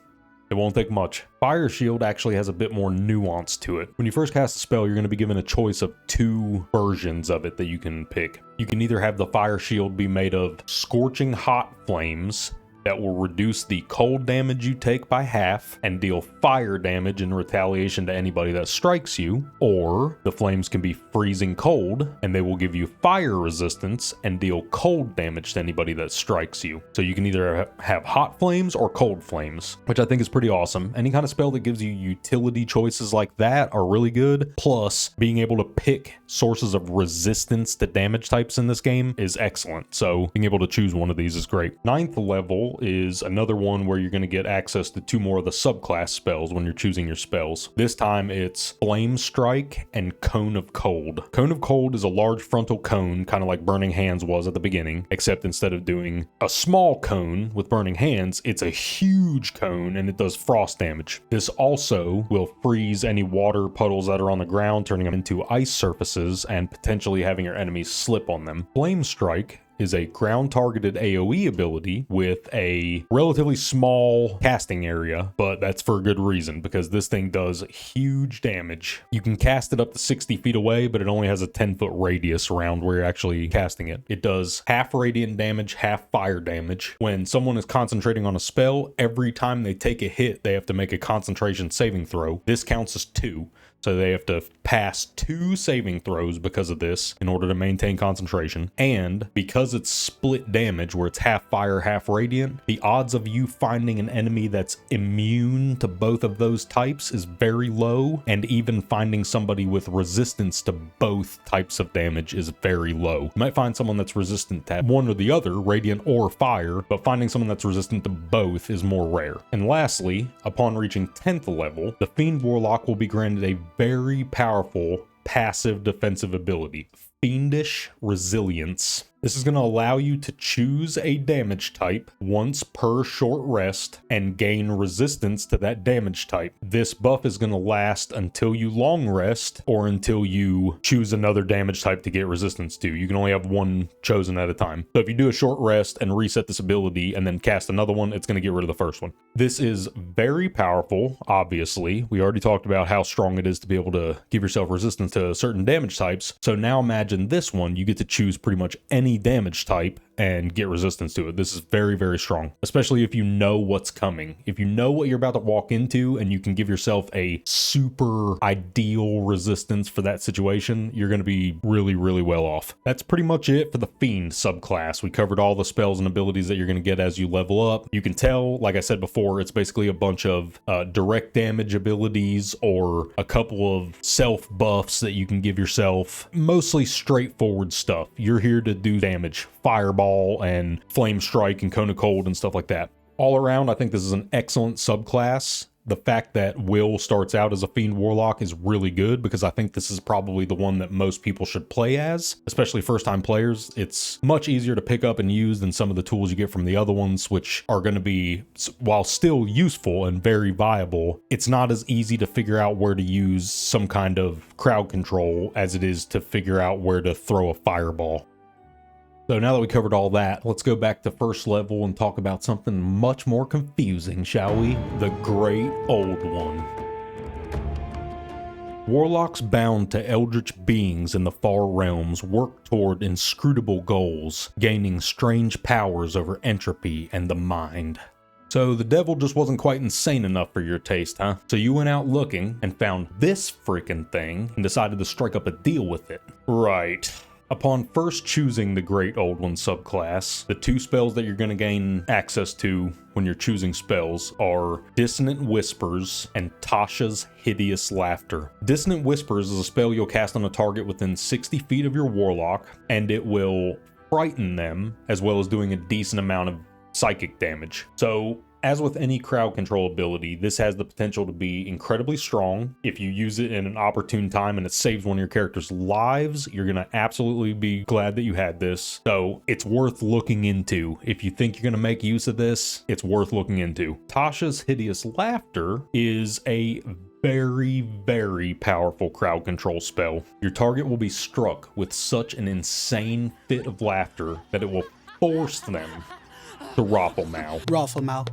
It won't take much. Fire Shield actually has a bit more nuance to it. When you first cast a spell, you're going to be given a choice of 2 versions of it that you can pick. You can either have the Fire Shield be made of scorching hot flames that will reduce the cold damage you take by half and deal fire damage in retaliation to anybody that strikes you, or the flames can be freezing cold and they will give you fire resistance and deal cold damage to anybody that strikes you. So you can either have hot flames or cold flames, which I think is pretty awesome. Any kind of spell that gives you utility choices like that are really good. Plus, being able to pick sources of resistance to damage types in this game is excellent. So being able to choose one of these is great. 9th level is another one where you're going to get access to 2 more of the subclass spells when you're choosing your spells. This time it's Flame Strike and Cone of Cold. Cone of Cold is a large frontal cone, kind of like Burning Hands was at the beginning, except instead of doing a small cone with Burning Hands, it's a huge cone and it does frost damage. This also will freeze any water puddles that are on the ground, turning them into ice surfaces and potentially having your enemies slip on them. Flame Strike is a ground-targeted AoE ability with a relatively small casting area, but that's for a good reason, because this thing does huge damage. You can cast it up to 60 feet away, but it only has a 10-foot radius around where you're actually casting it. It does half radiant damage, half fire damage. When someone is concentrating on a spell, every time they take a hit, they have to make a concentration saving throw. This counts as 2. So they have to pass 2 saving throws because of this in order to maintain concentration. And because it's split damage, where it's half fire, half radiant, the odds of you finding an enemy that's immune to both of those types is very low. And even finding somebody with resistance to both types of damage is very low. You might find someone that's resistant to one or the other, radiant or fire, but finding someone that's resistant to both is more rare. And lastly, upon reaching 10th level, the Fiend Warlock will be granted a very powerful passive defensive ability, Fiendish Resilience. This is going to allow you to choose a damage type once per short rest and gain resistance to that damage type. This buff is going to last until you long rest or until you choose another damage type to get resistance to. You can only have one chosen at a time. So if you do a short rest and reset this ability and then cast another one, it's going to get rid of the first one. This is very powerful, obviously. We already talked about how strong it is to be able to give yourself resistance to certain damage types. So now imagine this one, you get to choose pretty much any damage type and get resistance to it. This is very, very strong, especially if you know what's coming. If you know what you're about to walk into and you can give yourself a super ideal resistance for that situation, you're going to be really, really well off. That's pretty much it for the Fiend subclass. We covered all the spells and abilities that you're going to get as you level up. You can tell, like I said before, it's basically a bunch of direct damage abilities or a couple of self buffs that you can give yourself. Mostly straightforward stuff. You're here to do damage, fireball and flame strike and cone of cold and stuff like that. All around, I think this is an excellent subclass. The fact that Will starts out as a Fiend Warlock is really good because I think this is probably the one that most people should play as, especially first-time players. It's much easier to pick up and use than some of the tools you get from the other ones, which are going to be, while still useful and very viable, it's not as easy to figure out where to use some kind of crowd control as it is to figure out where to throw a fireball. So now that we covered all that, let's go back to first level and talk about something much more confusing, shall we? The Great Old One. Warlocks bound to eldritch beings in the far realms work toward inscrutable goals, gaining strange powers over entropy and the mind. So the devil just wasn't quite insane enough for your taste, huh? So you went out looking and found this freaking thing and decided to strike up a deal with it. Right. Upon first choosing the Great Old One subclass, the two spells that you're going to gain access to when you're choosing spells are Dissonant Whispers and Tasha's Hideous Laughter. Dissonant Whispers is a spell you'll cast on a target within 60 feet of your Warlock, and it will frighten them, as well as doing a decent amount of psychic damage. So, as with any crowd control ability, this has the potential to be incredibly strong. If you use it in an opportune time and it saves one of your character's lives, you're going to absolutely be glad that you had this. So it's worth looking into. If you think you're going to make use of this, it's worth looking into. Tasha's Hideous Laughter is a very, very powerful crowd control spell. Your target will be struck with such an insane fit of laughter that it will force them to ROFLMAO. ROFLMAO.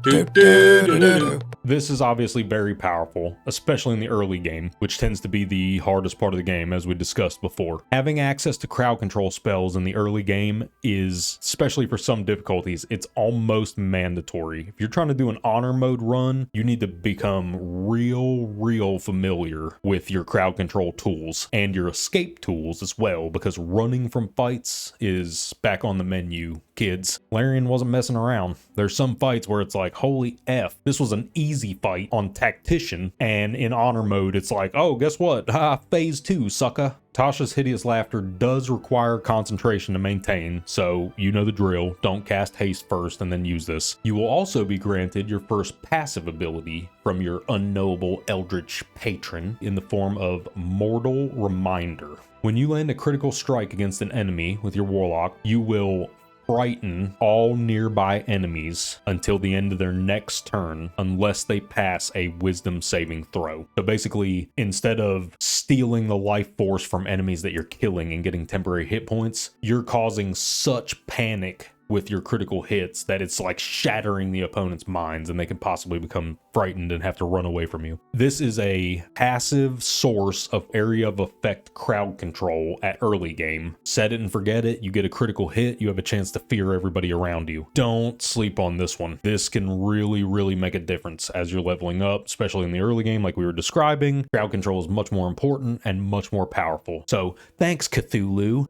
This is obviously very powerful, especially in the early game, which tends to be the hardest part of the game, as we discussed before. Having access to crowd control spells in the early game is, especially for some difficulties, it's almost mandatory. If you're trying to do an honor mode run, you need to become real familiar with your crowd control tools and your escape tools as well, because running from fights is back on the menu, kids. Larian wasn't messing around. There's some fights where it's like, holy F, this was an easy fight on Tactician, and in honor mode, it's like, oh, guess what? Phase 2, sucker. Tasha's Hideous Laughter does require concentration to maintain, so you know the drill. Don't cast haste first and then use this. You will also be granted your first passive ability from your unknowable eldritch patron in the form of Mortal Reminder. When you land a critical strike against an enemy with your Warlock, you will frighten all nearby enemies until the end of their next turn unless they pass a wisdom saving throw. So basically, instead of stealing the life force from enemies that you're killing and getting temporary hit points, you're causing such panic with your critical hits that it's like shattering the opponent's minds and they can possibly become frightened and have to run away from you. This is a passive source of area of effect crowd control at early game. Set it and forget it, you get a critical hit, you have a chance to fear everybody around you. Don't sleep on this one. This can really make a difference as you're leveling up, especially in the early game like we were describing. Crowd control is much more important and much more powerful. So thanks, Cthulhu.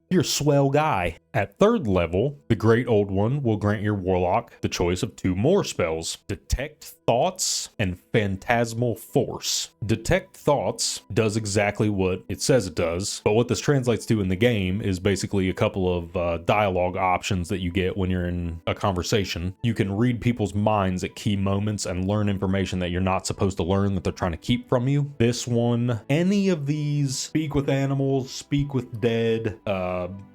You're a swell guy. At third level, the Great Old One will grant your Warlock the choice of two more spells: Detect Thoughts and Phantasmal Force. Detect Thoughts does exactly what it says it does, but what this translates to in the game is basically a couple of dialogue options that you get when you're in a conversation. You can read people's minds at key moments and learn information that you're not supposed to learn that they're trying to keep from you. This one, any of these, speak with animals, speak with dead,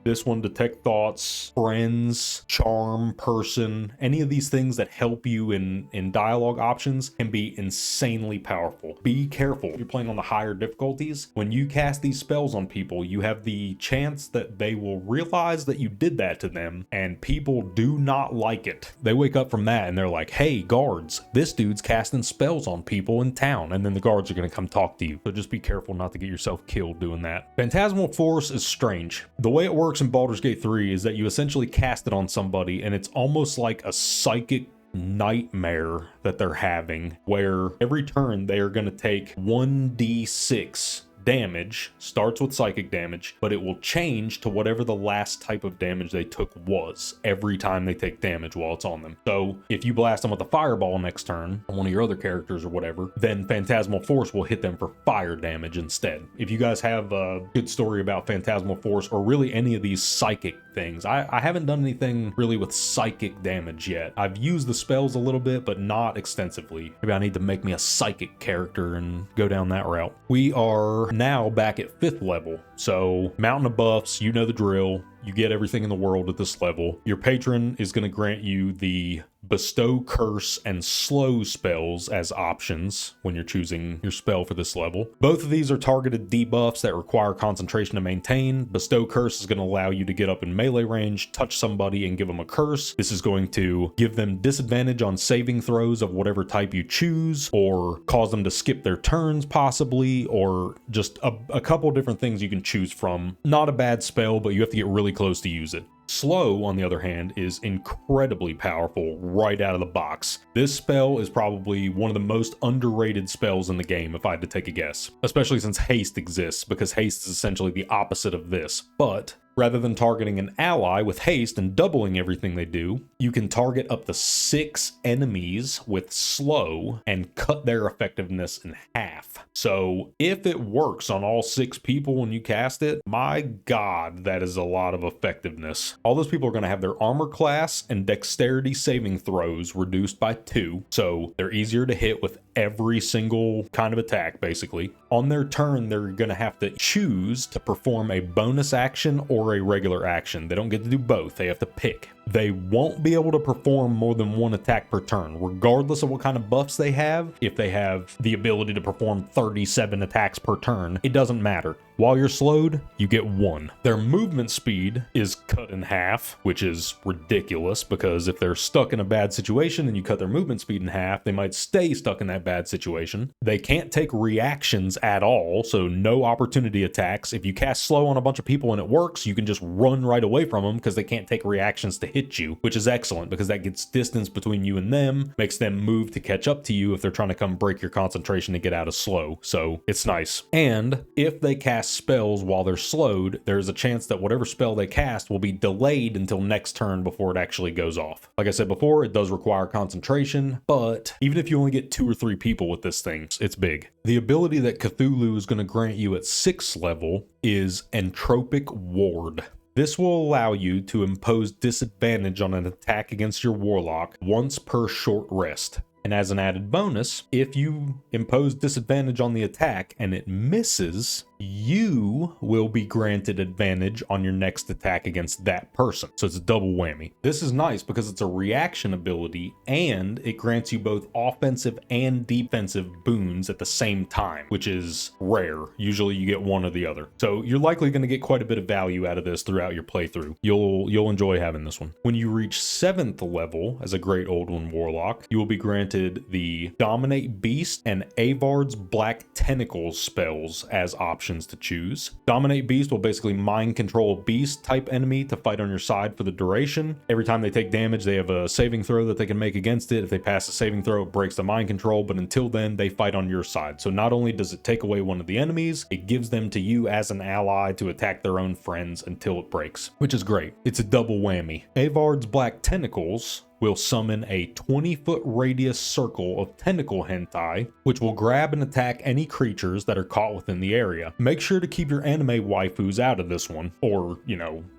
this one, detect thoughts, friends, charm, person, any of these things that help you in dialogue options can be insanely powerful. Be careful if you're playing on the higher difficulties. When you cast these spells on people, you have the chance that they will realize that you did that to them, and people do not like it. They wake up from that and they're like, hey, guards, this dude's casting spells on people in town, and then the guards are going to come talk to you. So just be careful not to get yourself killed doing that. Phantasmal Force is strange. The way it works in Baldur's Gate 3 3 is that you essentially cast it on somebody, and it's almost like a psychic nightmare that they're having, where every turn they are going to take 1d6 damage. Starts with psychic damage, but it will change to whatever the last type of damage they took was every time they take damage while it's on them. So if you blast them with a fireball next turn on one of your other characters or whatever, then Phantasmal Force will hit them for fire damage instead. If you guys have a good story about Phantasmal Force or really any of these psychic things, I haven't done anything really with psychic damage yet. I've used the spells a little bit, but not extensively. Maybe I need to make me a psychic character and go down that route. We are now back at 5th level. So Mountain of Buffs, you know the drill. You get everything in the world at this level. Your patron is going to grant you the Bestow, Curse, and Slow spells as options when you're choosing your spell for this level. Both of these are targeted debuffs that require concentration to maintain. Bestow Curse is going to allow you to get up in melee range, touch somebody, and give them a curse. This is going to give them disadvantage on saving throws of whatever type you choose, or cause them to skip their turns possibly, or just a couple different things you can choose from. Not a bad spell, but you have to get really close to use it. Slow, on the other hand, is incredibly powerful right out of the box. This spell is probably one of the most underrated spells in the game, if I had to take a guess. Especially since haste exists, because haste is essentially the opposite of this. But rather than targeting an ally with haste and doubling everything they do, you can target up to 6 enemies with slow and cut their effectiveness in half. So if it works on all 6 people when you cast it, my god, that is a lot of effectiveness. All those people are going to have their armor class and dexterity saving throws reduced by 2, so they're easier to hit with every single kind of attack, basically. On their turn, they're going to have to choose to perform a bonus action or a regular action. They don't get to do both. They have to pick. They won't be able to perform more than 1 attack per turn, regardless of what kind of buffs they have. If they have the ability to perform 37 attacks per turn, it doesn't matter. While you're slowed, you get 1. Their movement speed is cut in half, which is ridiculous, because if they're stuck in a bad situation and you cut their movement speed in half, they might stay stuck in that bad situation. They can't take reactions at all, so no opportunity attacks. If you cast slow on a bunch of people and it works, you can just run right away from them because they can't take reactions to hit you, which is excellent because that gets distance between you and them, makes them move to catch up to you if they're trying to come break your concentration to get out of slow. So it's nice. And if they cast spells while they're slowed, there's a chance that whatever spell they cast will be delayed until next turn before it actually goes off. Like I said before, it does require concentration, but even if you only get 2 or 3 people with this thing, it's big. The ability that Cthulhu is going to grant you at 6th level is Entropic Ward. This will allow you to impose disadvantage on an attack against your Warlock once per short rest. And as an added bonus, if you impose disadvantage on the attack and it misses, you will be granted advantage on your next attack against that person. So it's a double whammy. This is nice because it's a reaction ability and it grants you both offensive and defensive boons at the same time, which is rare. Usually you get one or the other. So you're likely going to get quite a bit of value out of this throughout your playthrough. You'll enjoy having this one. When you reach 7th level as a Great Old One Warlock, you will be granted the Dominate Beast and Avard's Black Tentacles spells as options to choose. Dominate Beast will basically mind control a beast type enemy to fight on your side for the duration. Every time they take damage, they have a saving throw that they can make against it. If they pass a saving throw, it breaks the mind control, but until then, they fight on your side. So not only does it take away one of the enemies, it gives them to you as an ally to attack their own friends until it breaks, which is great. It's a double whammy. Avard's Black Tentacles will summon a 20-foot radius circle of tentacle hentai, which will grab and attack any creatures that are caught within the area. Make sure to keep your anime waifus out of this one, or,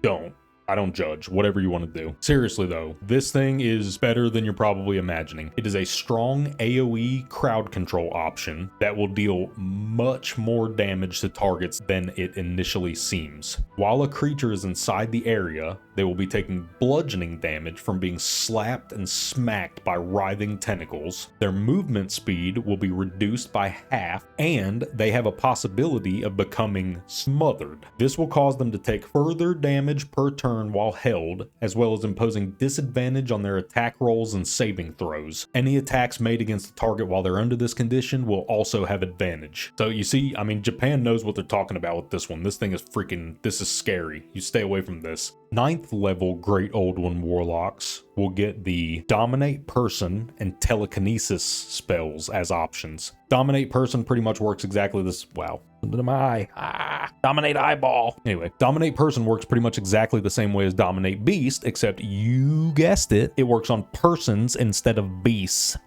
don't. I don't judge, whatever you want to do. Seriously though, this thing is better than you're probably imagining. It is a strong AoE crowd control option that will deal much more damage to targets than it initially seems. While a creature is inside the area, they will be taking bludgeoning damage from being slapped and smacked by writhing tentacles. Their movement speed will be reduced by half, and they have a possibility of becoming smothered. This will cause them to take further damage per turn while held, as well as imposing disadvantage on their attack rolls and saving throws. Any attacks made against the target while they're under this condition will also have advantage. So you see, Japan knows what they're talking about with this one. This thing is this is scary. You stay away from this. 9th level Great Old One Warlocks will get the Dominate Person and Telekinesis spells as options. Dominate Person pretty much works exactly this. Wow. Dominate Eyeball. Anyway, Dominate Person works pretty much exactly the same way as Dominate Beast, except you guessed it, it works on persons instead of beasts.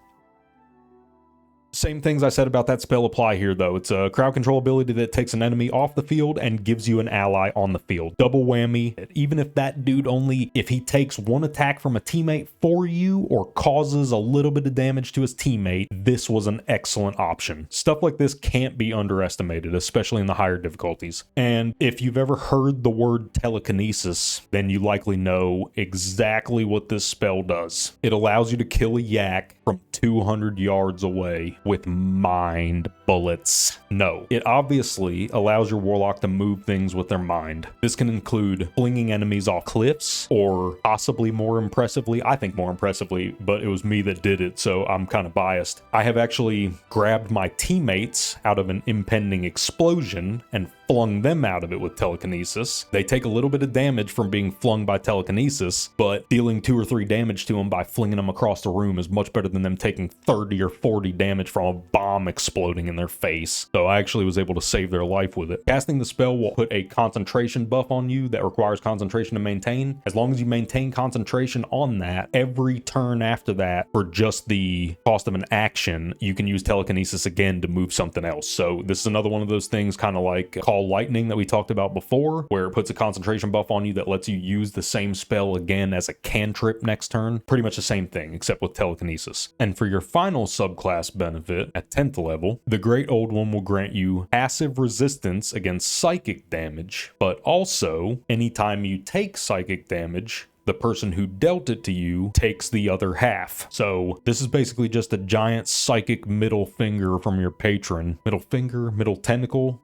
Same things I said about that spell apply here, though. It's a crowd control ability that takes an enemy off the field and gives you an ally on the field. Double whammy. Even if that dude if he takes one attack from a teammate for you or causes a little bit of damage to his teammate, this was an excellent option. Stuff like this can't be underestimated, especially in the higher difficulties. And if you've ever heard the word telekinesis, then you likely know exactly what this spell does. It allows you to kill a yak from 200 yards away with mind bullets. No, it obviously allows your warlock to move things with their mind. This can include flinging enemies off cliffs, or possibly more impressively, I think more impressively, but it was me that did it, so I'm kind of biased. I have actually grabbed my teammates out of an impending explosion and flung them out of it with telekinesis. They take a little bit of damage from being flung by telekinesis, but dealing 2 or 3 damage to them by flinging them across the room is much better than them taking 30 or 40 damage from a bomb exploding in their face. So I actually was able to save their life with it. Casting the spell will put a concentration buff on you that requires concentration to maintain. As long as you maintain concentration on that, every turn after that, for just the cost of an action, you can use telekinesis again to move something else. So this is another one of those things, kind of like Call Lightning that we talked about before, where it puts a concentration buff on you that lets you use the same spell again as a cantrip next turn. Pretty much the same thing, except with telekinesis. And for your final subclass benefit, at 10th level, the Great Old One will grant you passive resistance against psychic damage, but also, anytime you take psychic damage, the person who dealt it to you takes the other half. So this is basically just a giant psychic middle finger from your patron. Middle finger? Middle tentacle?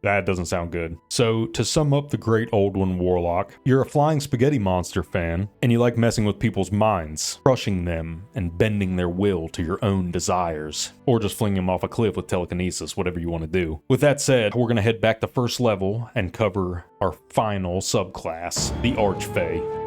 That doesn't sound good. So, to sum up the Great Old One Warlock, you're a flying spaghetti monster fan, and you like messing with people's minds, crushing them, and bending their will to your own desires. Or just flinging them off a cliff with telekinesis, whatever you want to do. With that said, we're going to head back to first level and cover our final subclass, the Archfey.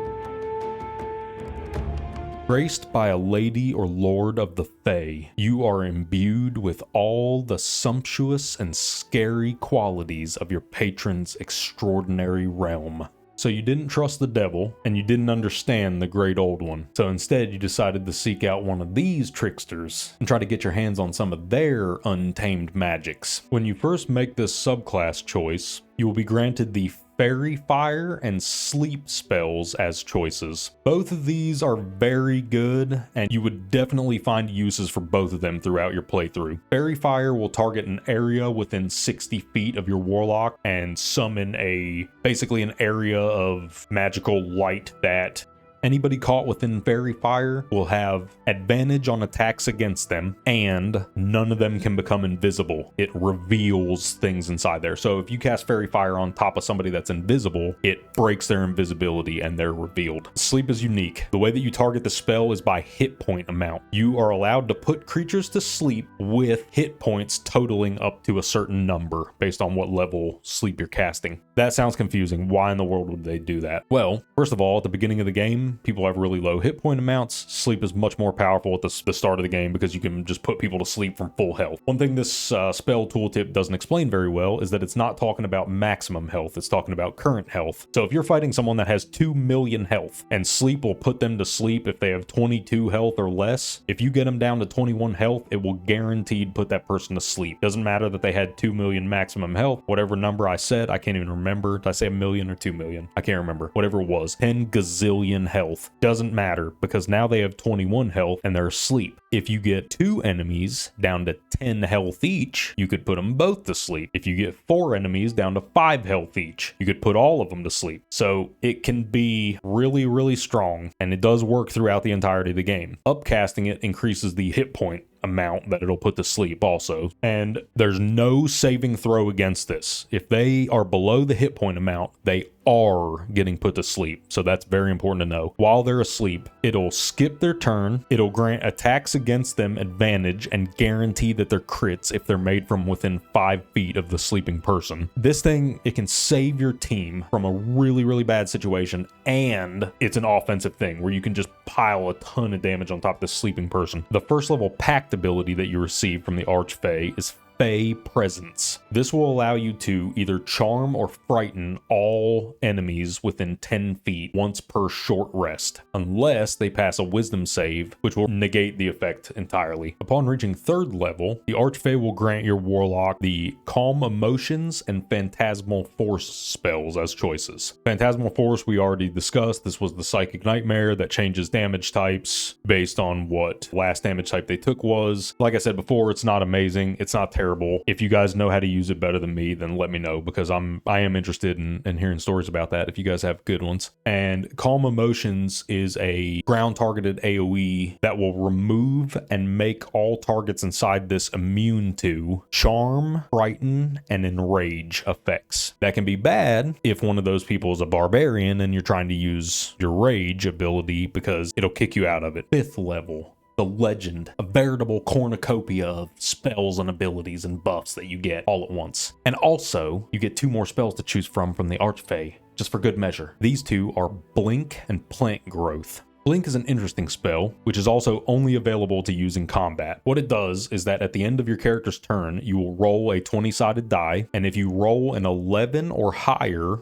Graced by a lady or lord of the Fae, you are imbued with all the sumptuous and scary qualities of your patron's extraordinary realm. So you didn't trust the devil, and you didn't understand the Great Old One. So instead, you decided to seek out one of these tricksters and try to get your hands on some of their untamed magics. When you first make this subclass choice, you will be granted the Fairy Fire and Sleep spells as choices. Both of these are very good, and you would definitely find uses for both of them throughout your playthrough. Fairy Fire will target an area within 60 feet of your warlock and summon basically an area of magical light that anybody caught within Fairy Fire will have advantage on attacks against them, and none of them can become invisible. It reveals things inside there. So if you cast Fairy Fire on top of somebody that's invisible, it breaks their invisibility and they're revealed. Sleep is unique. The way that you target the spell is by hit point amount. You are allowed to put creatures to sleep with hit points totaling up to a certain number based on what level sleep you're casting. That sounds confusing. Why in the world would they do that? Well, first of all, at the beginning of the game, people have really low hit point amounts. Sleep is much more powerful at the start of the game because you can just put people to sleep from full health. One thing this spell tooltip doesn't explain very well is that it's not talking about maximum health, it's talking about current health. So if you're fighting someone that has 2 million health, and sleep will put them to sleep if they have 22 health or less, if you get them down to 21 health, it will guaranteed put that person to sleep. Doesn't matter that they had 2 million maximum health, whatever number I said, I can't even remember. Did I say 1 million or 2 million? I can't remember. Whatever it was, 10 gazillion health. Doesn't matter, because now they have 21 health and they're asleep. If you get 2 enemies down to 10 health each, you could put them both to sleep. If you get 4 enemies down to 5 health each, you could put all of them to sleep. So it can be really, really strong, and it does work throughout the entirety of the game. Upcasting it increases the hit point amount that it'll put to sleep also, and there's no saving throw against this. If they are below the hit point amount, they are getting put to sleep. So that's very important to know. While they're asleep, it'll skip their turn. It'll grant attacks against them advantage and guarantee that they're crits if they're made from within 5 feet of the sleeping person. This thing, it can save your team from a really, really bad situation, and it's an offensive thing where you can just pile a ton of damage on top of the sleeping person. The first level pact ability that you receive from the Archfey is Fey Presence. This will allow you to either charm or frighten all enemies within 10 feet once per short rest, unless they pass a wisdom save, which will negate the effect entirely. Upon reaching 3rd level, the Archfey will grant your Warlock the Calm Emotions and Phantasmal Force spells as choices. Phantasmal Force we already discussed. This was the Psychic Nightmare that changes damage types based on what last damage type they took was. Like I said before, it's not amazing. It's not terrible. If you guys know how to use it better than me, then let me know, because I am interested in hearing stories about that if you guys have good ones. And Calm Emotions is a ground targeted AoE that will remove and make all targets inside this immune to Charm, Frighten, and Enrage effects. That can be bad if one of those people is a barbarian and you're trying to use your Rage ability, because it'll kick you out of it. 5th level, the Legend, a veritable cornucopia of spells and abilities and buffs that you get all at once. And also, you get 2 more spells to choose from the Archfey, just for good measure. These 2 are Blink and Plant Growth. Blink is an interesting spell, which is also only available to use in combat. What it does is that at the end of your character's turn, you will roll a 20-sided die, and if you roll an 11 or higher,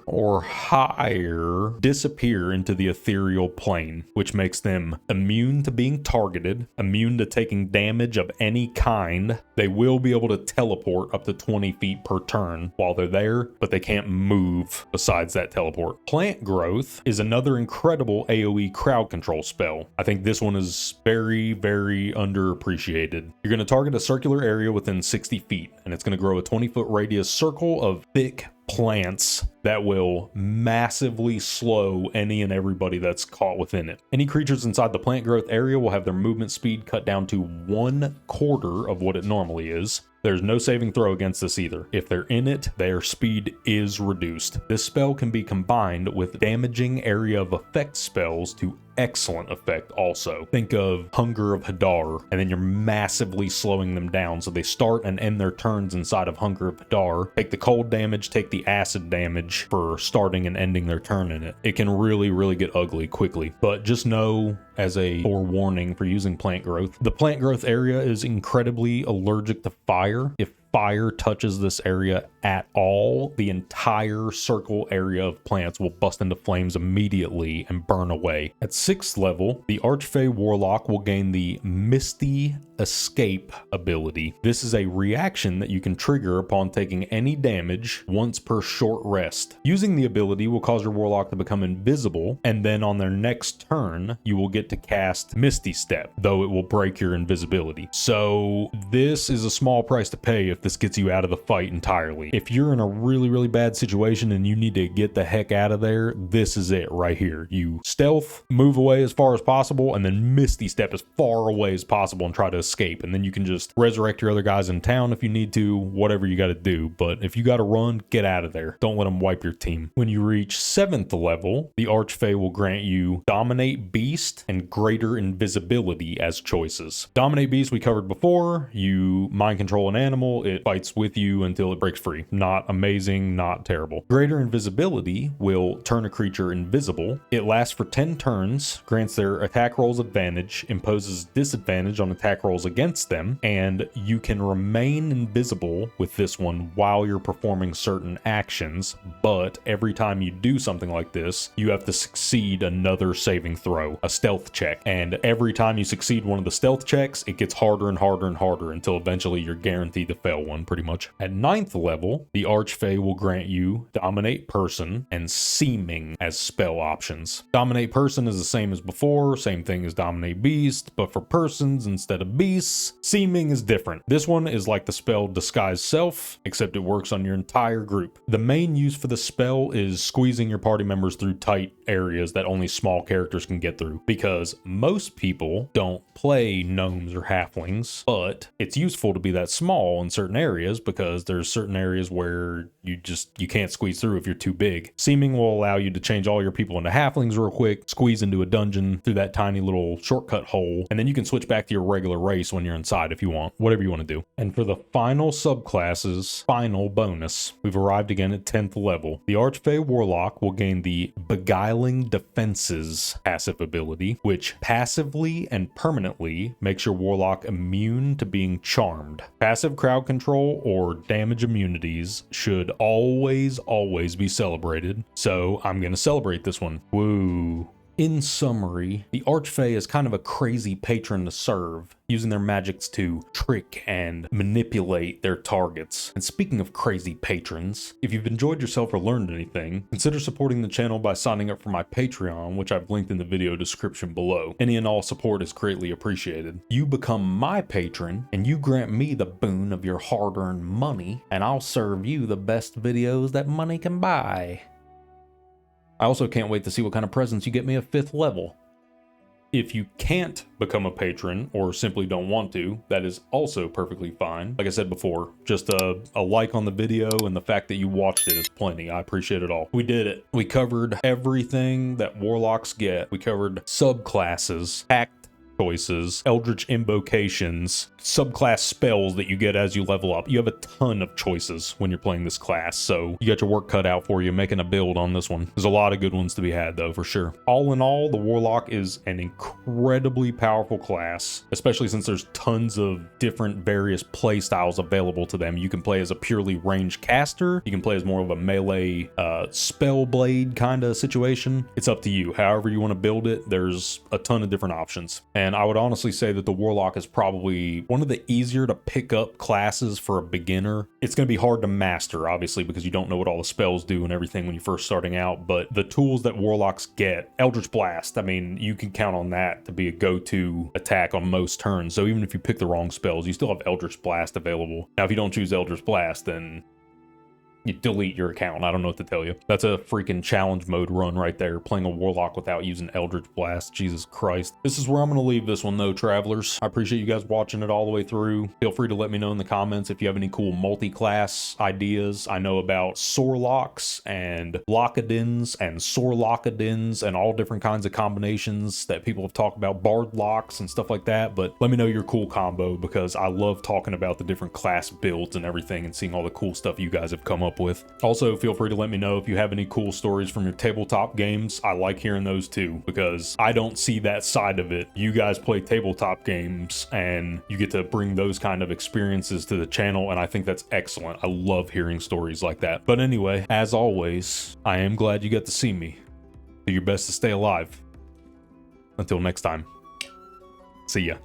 disappear into the ethereal plane, which makes them immune to being targeted, immune to taking damage of any kind. They will be able to teleport up to 20 feet per turn while they're there, but they can't move besides that teleport. Plant Growth is another incredible AoE crowd control spell. I think this one is very, very underappreciated. You're going to target a circular area within 60 feet, and it's going to grow a 20-foot radius circle of thick plants that will massively slow any and everybody that's caught within it. Any creatures inside the plant growth area will have their movement speed cut down to 1/4 of what it normally is. There's no saving throw against this either. If they're in it, their speed is reduced. This spell can be combined with damaging area of effect spells to excellent effect also. Think of Hunger of Hadar, and then you're massively slowing them down, so they start and end their turns inside of Hunger of Hadar. Take the cold damage, take the acid damage for starting and ending their turn in it. It can really, really get ugly quickly, but just know as a forewarning for using plant growth, the plant growth area is incredibly allergic to fire. If fire touches this area at all, the entire circle area of plants will bust into flames immediately and burn away. At 6th level, the Archfey Warlock will gain the Misty Escape ability. This is a reaction that you can trigger upon taking any damage once per short rest. Using the ability will cause your Warlock to become invisible, and then on their next turn, you will get to cast Misty Step, though it will break your invisibility. So this is a small price to pay if this gets you out of the fight entirely. If you're in a really, really bad situation and you need to get the heck out of there, this is it right here. You stealth, move away as far as possible, and then Misty Step as far away as possible and try to escape. And then you can just resurrect your other guys in town if you need to, whatever you got to do. But if you got to run, get out of there. Don't let them wipe your team. When you reach 7th level, the Archfey will grant you Dominate Beast and Greater Invisibility as choices. Dominate Beast we covered before. You mind control an animal, it fights with you until it breaks free. Not amazing, not terrible. Greater Invisibility will turn a creature invisible. It lasts for 10 turns, grants their attack rolls advantage, imposes disadvantage on attack rolls against them, and you can remain invisible with this one while you're performing certain actions, but every time you do something like this, you have to succeed another saving throw, a stealth check, and every time you succeed one of the stealth checks, it gets harder and harder and harder until eventually you're guaranteed to fail one, pretty much. At 9th level, the Archfey will grant you Dominate Person and Seeming as spell options. Dominate Person is the same as before, same thing as Dominate Beast, but for persons instead of beasts. Seeming is different. This one is like the spell Disguise Self, except it works on your entire group. The main use for the spell is squeezing your party members through tight areas that only small characters can get through, because most people don't play gnomes or halflings, but it's useful to be that small in certain certain areas, because there's certain areas where you can't squeeze through if you're too big. Seeming will allow you to change all your people into halflings real quick, squeeze into a dungeon through that tiny little shortcut hole, and then you can switch back to your regular race when you're inside if you want, whatever you want to do. And for the final subclasses, final bonus, we've arrived again at 10th level. The Archfey Warlock will gain the Beguiling Defenses passive ability, which passively and permanently makes your Warlock immune to being charmed. Passive crowd control or damage immunities should always be celebrated, so I'm gonna celebrate this one. Woo. In summary, the Archfey is kind of a crazy patron to serve, using their magics to trick and manipulate their targets. And speaking of crazy patrons, if you've enjoyed yourself or learned anything, consider supporting the channel by signing up for my Patreon, which I've linked in the video description below. Any and all support is greatly appreciated. You become my patron, and you grant me the boon of your hard-earned money, and I'll serve you the best videos that money can buy. I also can't wait to see what kind of presents you get me at 5th level. If you can't become a patron or simply don't want to, that is also perfectly fine. Like I said before, just a like on the video and the fact that you watched it is plenty. I appreciate it all. We did it. We covered everything that warlocks get. We covered subclasses, pact choices, eldritch invocations, subclass spells that you get as you level up. You have a ton of choices when you're playing this class, so you got your work cut out for you making a build on this one. There's a lot of good ones to be had though, for sure. All in all, the Warlock is an incredibly powerful class, especially since there's tons of different various play styles available to them. You can play as a purely ranged caster, you can play as more of a melee spell blade kind of situation. It's up to you. However you want to build it, there's a ton of different options. And I would honestly say that the Warlock is probably one of the easier to pick up classes for a beginner. It's going to be hard to master, obviously, because you don't know what all the spells do and everything when you're first starting out, but the tools that Warlocks get, Eldritch Blast, I mean, you can count on that to be a go-to attack on most turns. So even if you pick the wrong spells, you still have Eldritch Blast available. Now, if you don't choose Eldritch Blast, then you delete your account. I don't know what to tell you. That's a freaking challenge mode run right there, playing a Warlock without using Eldritch Blast. Jesus Christ. This is where I'm going to leave this one though, travelers. I appreciate you guys watching it all the way through. Feel free to let me know in the comments if you have any cool multi-class ideas. I know about Sorlocks and Lockadins and Sorlockadins and all different kinds of combinations that people have talked about, Bard locks and stuff like that, but let me know your cool combo, because I love talking about the different class builds and everything and seeing all the cool stuff you guys have come up with. Also, feel free to let me know if you have any cool stories from your tabletop games. I like hearing those too, because I don't see that side of it. You guys play tabletop games and you get to bring those kind of experiences to the channel, and I think that's excellent. I love hearing stories like that. But anyway, as always, I am glad you got to see me. Do your best to stay alive. Until next time, see ya.